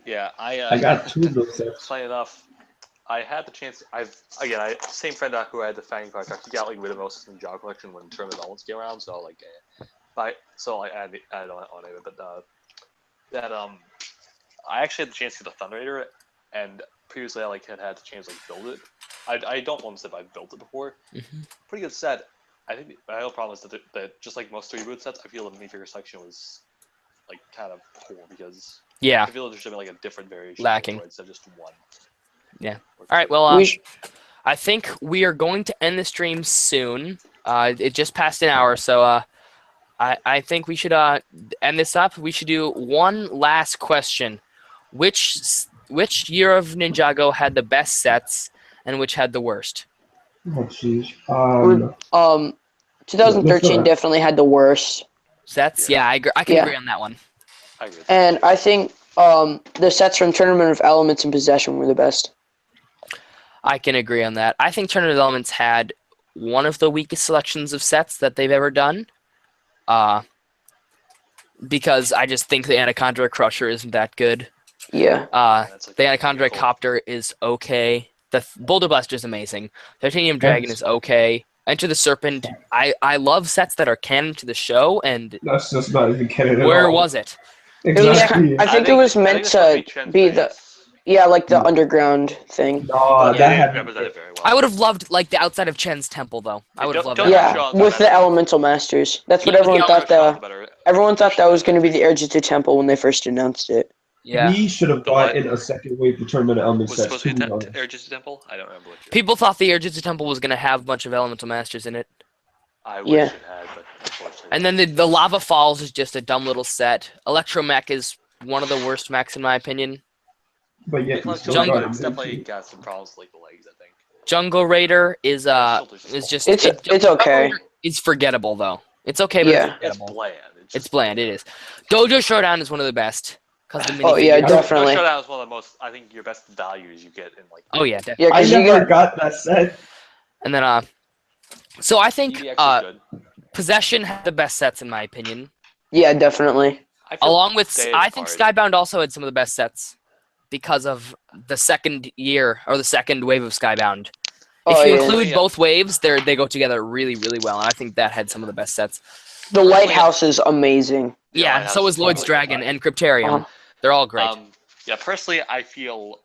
Speaker 3: Yeah,
Speaker 4: I got 2 of those sets.
Speaker 3: funny enough, I had the chance. Same friend who had the Fang contract. He got like rid of most of the Ninjago collection when Tournament of Elements came around. So like, I don't want to, but I actually had the chance to get the Thunder Raider, and previously I like had the chance to like build it. I don't want to say I've built it before. Pretty good set. I think my only problem is that just like most 3 boot sets, I feel the minifigure section was like kind of poor because
Speaker 1: Yeah.
Speaker 3: I feel there should be like a different variation
Speaker 1: Lacking.
Speaker 3: instead of just one.
Speaker 1: Yeah.
Speaker 3: Or
Speaker 1: All right,
Speaker 3: two.
Speaker 1: well,
Speaker 2: We sh-
Speaker 1: I think we are going to end the stream soon. It just passed an hour, so I think we should end this up. We should do one last question. Which year of Ninjago had the best sets, and which had the worst?
Speaker 4: Oh jeez.
Speaker 2: 2013 definitely had the worst,
Speaker 1: Sets? Yeah, I can
Speaker 2: Yeah.
Speaker 1: agree on that one.
Speaker 3: I agree with that.
Speaker 2: and I think the sets from Tournament of Elements and Possession were the best.
Speaker 1: I can agree on that. I think Tournament of Elements had one of the weakest selections of sets that they've ever done. Because I just think the Anaconda Crusher isn't that good.
Speaker 2: Yeah.
Speaker 3: That's, like,
Speaker 1: The Anaconda
Speaker 3: beautiful.
Speaker 1: Copter is okay. The Boulder Blaster is amazing. Titanium Dragon is okay. Enter the Serpent. I love sets that are canon to the show, and
Speaker 4: That's just not even canon at
Speaker 1: where
Speaker 4: all.
Speaker 1: was it?
Speaker 4: Exactly.
Speaker 2: I think it was meant to be the like the underground thing.
Speaker 4: No,
Speaker 3: They
Speaker 4: that had.
Speaker 3: represented very well.
Speaker 1: I would have loved like the outside of Chen's temple, though. I would have loved
Speaker 3: Don't-
Speaker 1: that.
Speaker 3: don't-
Speaker 2: Yeah, with the Elemental Masters. That's what
Speaker 1: Yeah,
Speaker 2: everyone
Speaker 1: yeah,
Speaker 2: thought.
Speaker 3: Better.
Speaker 2: Everyone thought that was going to be the Airjitsu Temple when they first announced it.
Speaker 1: Yeah.
Speaker 4: We should have
Speaker 3: The what?
Speaker 4: brought in a second wave to Tournament of Elements
Speaker 3: Was it
Speaker 4: sets.
Speaker 3: supposed to be
Speaker 4: to be honest.
Speaker 3: Airjitsu Temple? I don't remember what year.
Speaker 1: People thought the Airjitsu Temple was going to have a bunch of Elemental Masters in it.
Speaker 3: I wish
Speaker 2: Yeah.
Speaker 3: it had, but unfortunately.
Speaker 1: And then the Lava Falls is just a dumb little set. Electromech is one of the worst mechs in my opinion.
Speaker 4: But yet, we still
Speaker 1: Jungle-
Speaker 4: brought
Speaker 3: It's
Speaker 4: him
Speaker 3: definitely
Speaker 4: into-
Speaker 3: got some problems with like the legs, I think.
Speaker 1: Jungle Raider is just
Speaker 2: It's okay.
Speaker 1: It's forgettable though. It's okay, but
Speaker 2: Yeah.
Speaker 1: it's
Speaker 3: It's
Speaker 1: forgettable.
Speaker 3: bland.
Speaker 1: It's bland. It is. Dojo Showdown is one of the best because the
Speaker 2: Oh, yeah,
Speaker 1: minifigures-
Speaker 2: definitely.
Speaker 3: Showdown is one of the most. I think your best values you get in like.
Speaker 1: Oh yeah, definitely.
Speaker 2: Yeah,
Speaker 4: I
Speaker 2: because you
Speaker 4: never
Speaker 2: got
Speaker 4: got that set.
Speaker 1: And then so I think
Speaker 3: EDX is good.
Speaker 1: Possession had the best sets in my opinion.
Speaker 2: yeah, definitely.
Speaker 3: I feel
Speaker 1: Along with
Speaker 3: Day
Speaker 1: I
Speaker 3: of
Speaker 1: think
Speaker 3: Card.
Speaker 1: Skybound also had some of the best sets because of the second year or the second wave of Skybound. If
Speaker 2: Oh,
Speaker 1: you
Speaker 2: yeah.
Speaker 1: include
Speaker 3: Yeah.
Speaker 1: both waves, they go together really, really well, and I think that had some of the best sets.
Speaker 2: The lighthouse is amazing.
Speaker 1: Yeah,
Speaker 3: Lighthouse
Speaker 1: so
Speaker 3: is
Speaker 1: is Lloyd's
Speaker 3: totally
Speaker 1: Dragon
Speaker 3: fine.
Speaker 1: and Cryptarium.
Speaker 2: Uh-huh.
Speaker 1: They're all great.
Speaker 3: Yeah, personally, I feel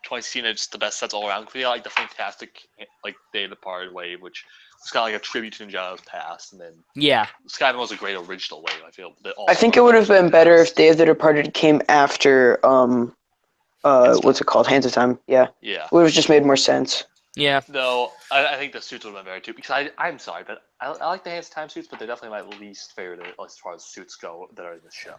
Speaker 3: 2016 is just the best sets all around. I feel like the fantastic like Day of the Departed wave, which was kind of like a tribute to Ninjago's past, and then
Speaker 1: Yeah,
Speaker 3: Skyrim was a great original wave. I feel. That
Speaker 2: I think it would have been better if Day of the Departed came after what's it called? Hands of Time. Yeah,
Speaker 3: Yeah.
Speaker 2: it would have just made more sense.
Speaker 1: yeah.
Speaker 3: No, I think the suits would have been better too. Because I'm sorry, but I like the Hands of Time suits, but they're definitely my least favorite as far as suits go that are in the show.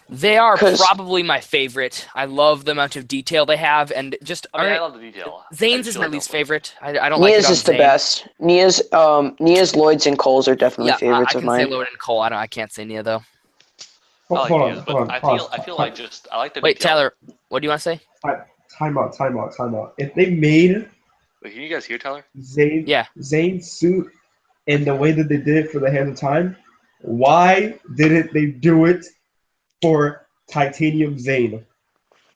Speaker 1: They are
Speaker 2: 'Cause-
Speaker 1: probably my favorite. I love the amount of detail they have, and just
Speaker 3: I mean, I love the detail.
Speaker 1: Zane's
Speaker 3: I
Speaker 1: is
Speaker 3: just
Speaker 1: my
Speaker 3: really
Speaker 1: least
Speaker 3: don't like-
Speaker 1: favorite. I don't like it
Speaker 2: Nia's
Speaker 1: on
Speaker 2: is the
Speaker 1: Zane.
Speaker 2: best. Nia's, Lloyd's, and Cole's are definitely
Speaker 1: Yeah,
Speaker 2: favorites
Speaker 1: I
Speaker 2: of
Speaker 1: can say
Speaker 2: mine.
Speaker 1: Lloyd and Cole. I can't say Nia though.
Speaker 3: I like
Speaker 4: Hold
Speaker 3: Nia's,
Speaker 4: on,
Speaker 3: but
Speaker 4: hold on.
Speaker 3: I
Speaker 4: Pause.
Speaker 3: feel like I like the
Speaker 1: Wait,
Speaker 3: detail.
Speaker 1: Tyler, what do you want to say?
Speaker 4: time out. If they made
Speaker 3: Wait, can you guys hear Tyler?
Speaker 1: Yeah.
Speaker 4: Zane's suit in the way that they did it for the Hands of Time, why didn't they do it for Titanium Zane?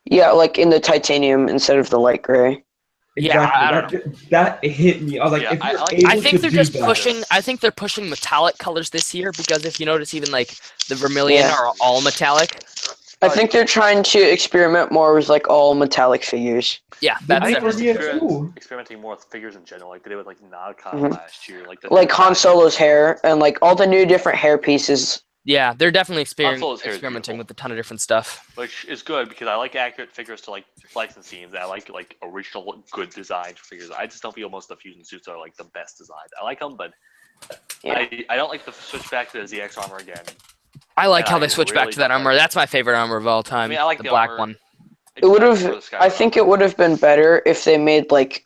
Speaker 2: Yeah, like in the titanium instead of the light gray.
Speaker 1: Yeah,
Speaker 4: Exactly.
Speaker 1: I don't know.
Speaker 4: That hit me. I was like,
Speaker 3: Yeah,
Speaker 4: if you're
Speaker 3: I like-
Speaker 4: able
Speaker 1: I think
Speaker 4: to
Speaker 1: they're
Speaker 4: do
Speaker 1: just
Speaker 4: that,
Speaker 1: pushing. I think they're pushing metallic colors this year because if you notice, even like the vermilion
Speaker 2: Yeah.
Speaker 1: are all metallic.
Speaker 2: I think they're trying to experiment more with like all metallic figures.
Speaker 1: Yeah,
Speaker 4: They
Speaker 1: that's
Speaker 4: did
Speaker 3: I think
Speaker 1: it.
Speaker 4: for
Speaker 3: they're
Speaker 4: me too.
Speaker 3: experimenting more with figures in general, like they did with like Nodcon
Speaker 2: Mhm.
Speaker 3: last year, like the
Speaker 2: Like
Speaker 3: new
Speaker 2: Han
Speaker 3: design.
Speaker 2: Solo's hair and like all the new different hair pieces.
Speaker 1: Yeah, they're definitely
Speaker 3: Solo's hair is
Speaker 1: experimenting
Speaker 3: beautiful.
Speaker 1: with a ton of different stuff.
Speaker 3: Which is good because I like accurate figures to like flex and scenes. I like original good design figures. I just don't feel most of the fusion suits are like the best designed. I like them, but
Speaker 2: Yeah.
Speaker 3: I don't like the switch back to the ZX armor again.
Speaker 1: I like
Speaker 3: And
Speaker 1: how
Speaker 3: I
Speaker 1: they switch back
Speaker 3: really
Speaker 1: to that
Speaker 3: don't
Speaker 1: armor.
Speaker 3: like-
Speaker 1: That's my favorite armor of all time.
Speaker 3: I mean, I like
Speaker 1: the
Speaker 3: the
Speaker 1: black
Speaker 3: armor.
Speaker 1: one.
Speaker 2: It would
Speaker 3: I
Speaker 2: have.
Speaker 3: prefer the Sky
Speaker 2: I think it would have been better if they made like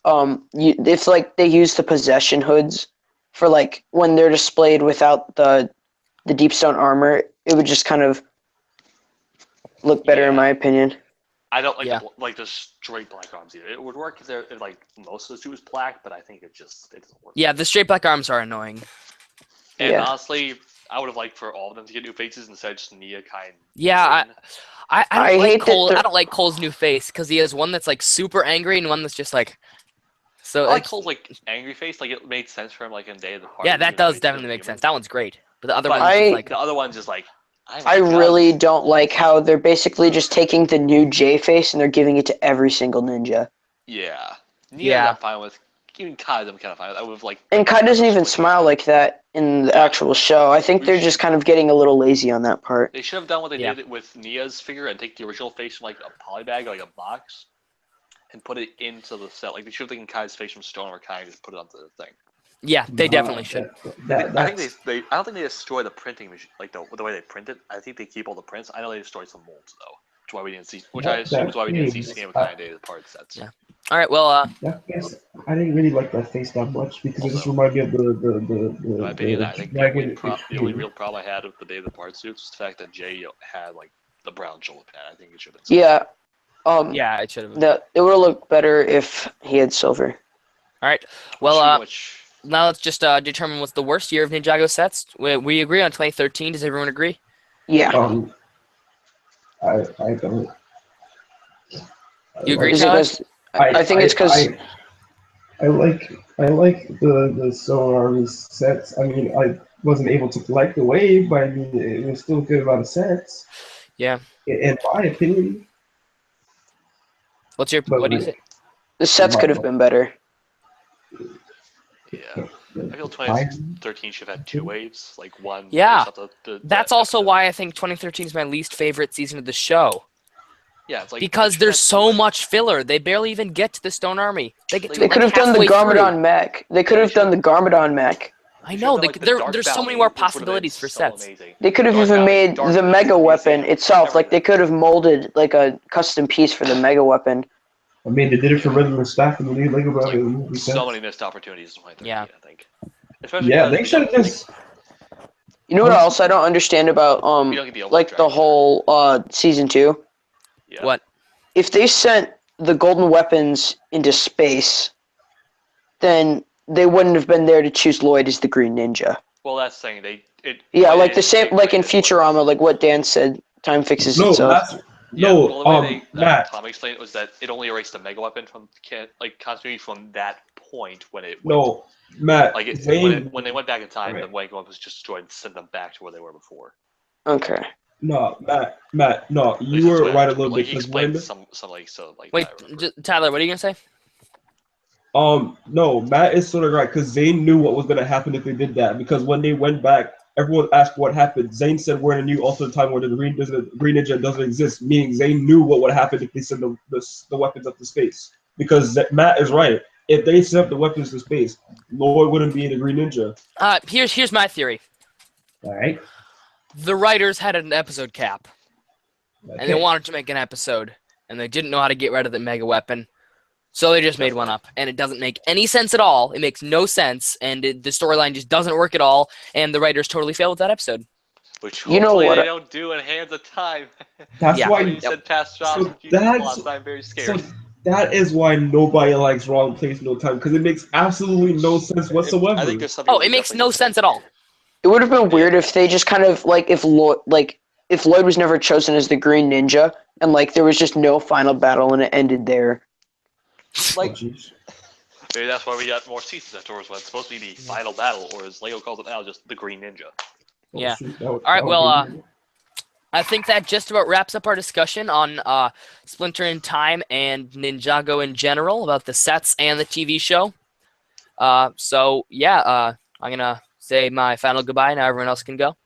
Speaker 2: if like they used the possession hoods for like when they're displayed without the deep stone armor. It would just kind of look better in
Speaker 3: Yeah.
Speaker 2: my opinion.
Speaker 3: I don't like
Speaker 1: Yeah.
Speaker 3: the straight black arms either. It would work if like most of the suit was black, but I think it doesn't work.
Speaker 1: Yeah, the straight black arms are annoying.
Speaker 3: And
Speaker 2: Yeah.
Speaker 3: honestly, I would have liked for all of them to get new faces instead of just Nia, Kai, and
Speaker 1: Yeah,
Speaker 3: Zane.
Speaker 1: I
Speaker 2: I
Speaker 1: don't like
Speaker 2: hate that
Speaker 1: Cole. I
Speaker 2: they're-
Speaker 1: don't like Cole's new face because he has one that's like super angry and one that's just like. So
Speaker 3: I like
Speaker 1: it's-
Speaker 3: Cole's like angry face. Like it made sense for him, like in Day of the Party.
Speaker 1: yeah, that
Speaker 3: even though
Speaker 1: does
Speaker 3: he's
Speaker 1: definitely
Speaker 3: still
Speaker 1: make sense.
Speaker 3: human.
Speaker 1: That one's great, but the other
Speaker 3: But
Speaker 1: one's just
Speaker 2: I-
Speaker 1: like.
Speaker 3: the other one's just like.
Speaker 2: I really don't like how they're basically just taking the new J face and they're giving it to every single ninja.
Speaker 3: Yeah. Nia,
Speaker 1: Yeah.
Speaker 3: I'm fine with. Even Kai, I'm kind of fine with. I would have like.
Speaker 2: And Kai doesn't even
Speaker 3: split
Speaker 2: smile
Speaker 3: these.
Speaker 2: like that in the
Speaker 3: Yeah.
Speaker 2: actual show. I think
Speaker 3: We
Speaker 2: they're
Speaker 3: should-
Speaker 2: just kind of getting a little lazy on that part.
Speaker 3: They should have done what they
Speaker 1: Yeah.
Speaker 3: did with Nia's figure and take the original face from like a polybag or like a box, and put it into the set. Like they should have taken Kai's face from Stone or Kai and just put it onto the thing.
Speaker 1: Yeah, they definitely should.
Speaker 3: I think they. I don't think they destroy the printing machine, like the way they print it. I think they keep all the prints. I know they destroyed some molds though, which is why we didn't see. Which I assume is why we didn't see Scam of Kai Day the part sets.
Speaker 1: Yeah. All right. Well,
Speaker 4: That face, I didn't really like that face that much because it just
Speaker 3: Also,
Speaker 4: reminded me of
Speaker 3: In my opinion, I think the only,
Speaker 4: dragon.
Speaker 3: the only real problem I had with the Day of the Part suits was the fact that Jay had like the brown shoulder pad. I think it should have been.
Speaker 2: Yeah.
Speaker 1: yeah, it should have.
Speaker 2: It would have looked better if he had silver.
Speaker 1: All right.
Speaker 3: Which
Speaker 1: Well,
Speaker 3: pretty much-
Speaker 1: now let's just determine what's the worst year of Ninjago sets. We agree on 2013. Does everyone agree?
Speaker 2: Yeah.
Speaker 4: I don't.
Speaker 1: You agree,
Speaker 2: Is it
Speaker 1: Tyler?
Speaker 2: 'cause- I think it's 'cause-
Speaker 4: I like the Solar Army sets. I mean, I wasn't able to collect the wave, but I mean, it was still a good amount of sets.
Speaker 1: Yeah.
Speaker 4: In my opinion.
Speaker 1: What's your?
Speaker 4: But
Speaker 1: What do you
Speaker 4: like-
Speaker 1: say?
Speaker 2: the sets could have been better.
Speaker 3: Yeah. I feel 2013 should have had two waves, like one.
Speaker 1: Yeah.
Speaker 3: based off the
Speaker 1: That's also why I think 2013 is my least favorite season of the show
Speaker 3: Yeah, it's like
Speaker 1: because
Speaker 3: it should
Speaker 1: there's
Speaker 3: have
Speaker 1: so
Speaker 3: two
Speaker 1: much filler. They barely even get to the Stone Army. They get to
Speaker 3: They
Speaker 1: it
Speaker 2: They could
Speaker 1: like
Speaker 2: have done the
Speaker 1: halfway through.
Speaker 2: Garmadon mech. They could have done the Garmadon mech.
Speaker 1: I
Speaker 3: It
Speaker 1: know.
Speaker 3: should've been, like, the Dark
Speaker 1: There's so
Speaker 3: Valley,
Speaker 1: many more
Speaker 3: which would've been
Speaker 1: possibilities for
Speaker 3: so
Speaker 1: sets.
Speaker 3: amazing.
Speaker 2: They could have
Speaker 3: Dark
Speaker 2: even
Speaker 3: Valley,
Speaker 2: made
Speaker 3: Dark
Speaker 2: the
Speaker 3: Valley,
Speaker 2: mega weapon
Speaker 3: Museum,
Speaker 2: itself. Like they
Speaker 3: everything.
Speaker 2: could have molded like a custom piece for the mega weapon.
Speaker 4: I mean, they did it for Rhythm and Staff in the new Lego Battle movie
Speaker 3: So
Speaker 4: sets.
Speaker 3: many missed opportunities in 2013,
Speaker 1: Yeah.
Speaker 3: I think. Especially
Speaker 4: Yeah,
Speaker 3: because
Speaker 4: they should have just.
Speaker 2: You know what else I don't understand about
Speaker 3: we don't get the
Speaker 2: like the
Speaker 3: Dragon.
Speaker 2: whole season 2?
Speaker 3: Yeah.
Speaker 1: What?
Speaker 2: If they sent the golden weapons into space, then they wouldn't have been there to choose Lloyd as the Green Ninja.
Speaker 3: Well, that's the thing.
Speaker 2: Yeah, like the same, like in Futurama, like what Dan said, time fixes
Speaker 4: No,
Speaker 2: itself.
Speaker 4: that's
Speaker 3: Yeah,
Speaker 4: no.
Speaker 3: well, the way
Speaker 4: Matt.
Speaker 3: Tom explained it was that it only erased the mega weapon from continuity from that point when it went,
Speaker 4: No, Matt.
Speaker 3: like
Speaker 4: Zane,
Speaker 3: when they went back in time,
Speaker 4: Right.
Speaker 3: the mega weapon was just destroyed and sent them back to where they were before.
Speaker 2: Okay.
Speaker 4: no, Matt. No,
Speaker 3: At least
Speaker 4: you
Speaker 3: that's
Speaker 4: were
Speaker 3: what
Speaker 4: right a
Speaker 3: I-
Speaker 4: little
Speaker 3: like,
Speaker 4: bit
Speaker 3: he
Speaker 4: because
Speaker 3: explained
Speaker 4: when
Speaker 3: some like
Speaker 1: Wait,
Speaker 3: that, I remember.
Speaker 1: Tyler, what are you gonna say?
Speaker 4: no, Matt is sort of right because Zane knew what was gonna happen if they did that because when they went back, everyone asked what happened. Zane said we're in a new alternate time where the Green Ninja doesn't exist, meaning Zane knew what would happen if they sent the weapons up to space. Because Matt is right. If they sent up the weapons to space, Lloyd wouldn't be in the Green Ninja.
Speaker 1: Here's my theory.
Speaker 4: All right.
Speaker 1: The writers had an episode cap, and they
Speaker 4: Okay.
Speaker 1: wanted to make an episode, and they didn't know how to get rid of the mega weapon, so they just made one up, and it doesn't make any sense at all. It makes no sense, and the storyline just doesn't work at all, and the writers totally failed with that episode.
Speaker 3: Which
Speaker 2: You know
Speaker 3: hopefully
Speaker 2: what
Speaker 3: they
Speaker 2: I-
Speaker 3: don't do in Hands of Time.
Speaker 4: That's
Speaker 1: Yeah.
Speaker 4: why.
Speaker 3: You said past jobs.
Speaker 4: So
Speaker 3: So
Speaker 4: that's-
Speaker 3: I'm very
Speaker 4: So
Speaker 3: scared.
Speaker 4: That is why nobody likes Wrong Place, No Time, because it makes absolutely no sense whatsoever.
Speaker 3: I think there's something.
Speaker 1: Oh, it makes no sense at all.
Speaker 2: It would have been weird if they just kind of like if Lloyd was never chosen as the Green Ninja and like there was just no final battle and it ended there.
Speaker 3: Like,
Speaker 4: jeez.
Speaker 3: maybe that's why we got more seasons afterwards. When it's supposed to be the final battle, or as Lego calls it now, just the Green Ninja.
Speaker 1: Yeah.
Speaker 4: Shoot,
Speaker 1: All right, well, I think that just about wraps up our discussion on Splinter in Time and Ninjago in general about the sets and the TV show. So yeah, I'm gonna say my final goodbye. Now everyone else can go.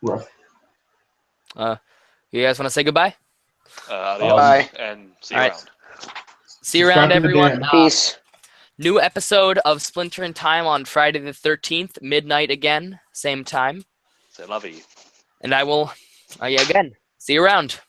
Speaker 4: rough.
Speaker 1: You guys want to say goodbye?
Speaker 3: Adios,
Speaker 2: Bye.
Speaker 3: and see you
Speaker 1: All right.
Speaker 3: around.
Speaker 1: See you around,
Speaker 4: Subscribe to the
Speaker 1: everyone.
Speaker 4: Dan.
Speaker 2: Peace.
Speaker 1: New episode of Splinter in Time on Friday the 13th, midnight again, same time.
Speaker 3: Say love you.
Speaker 1: And I will, again, see you around.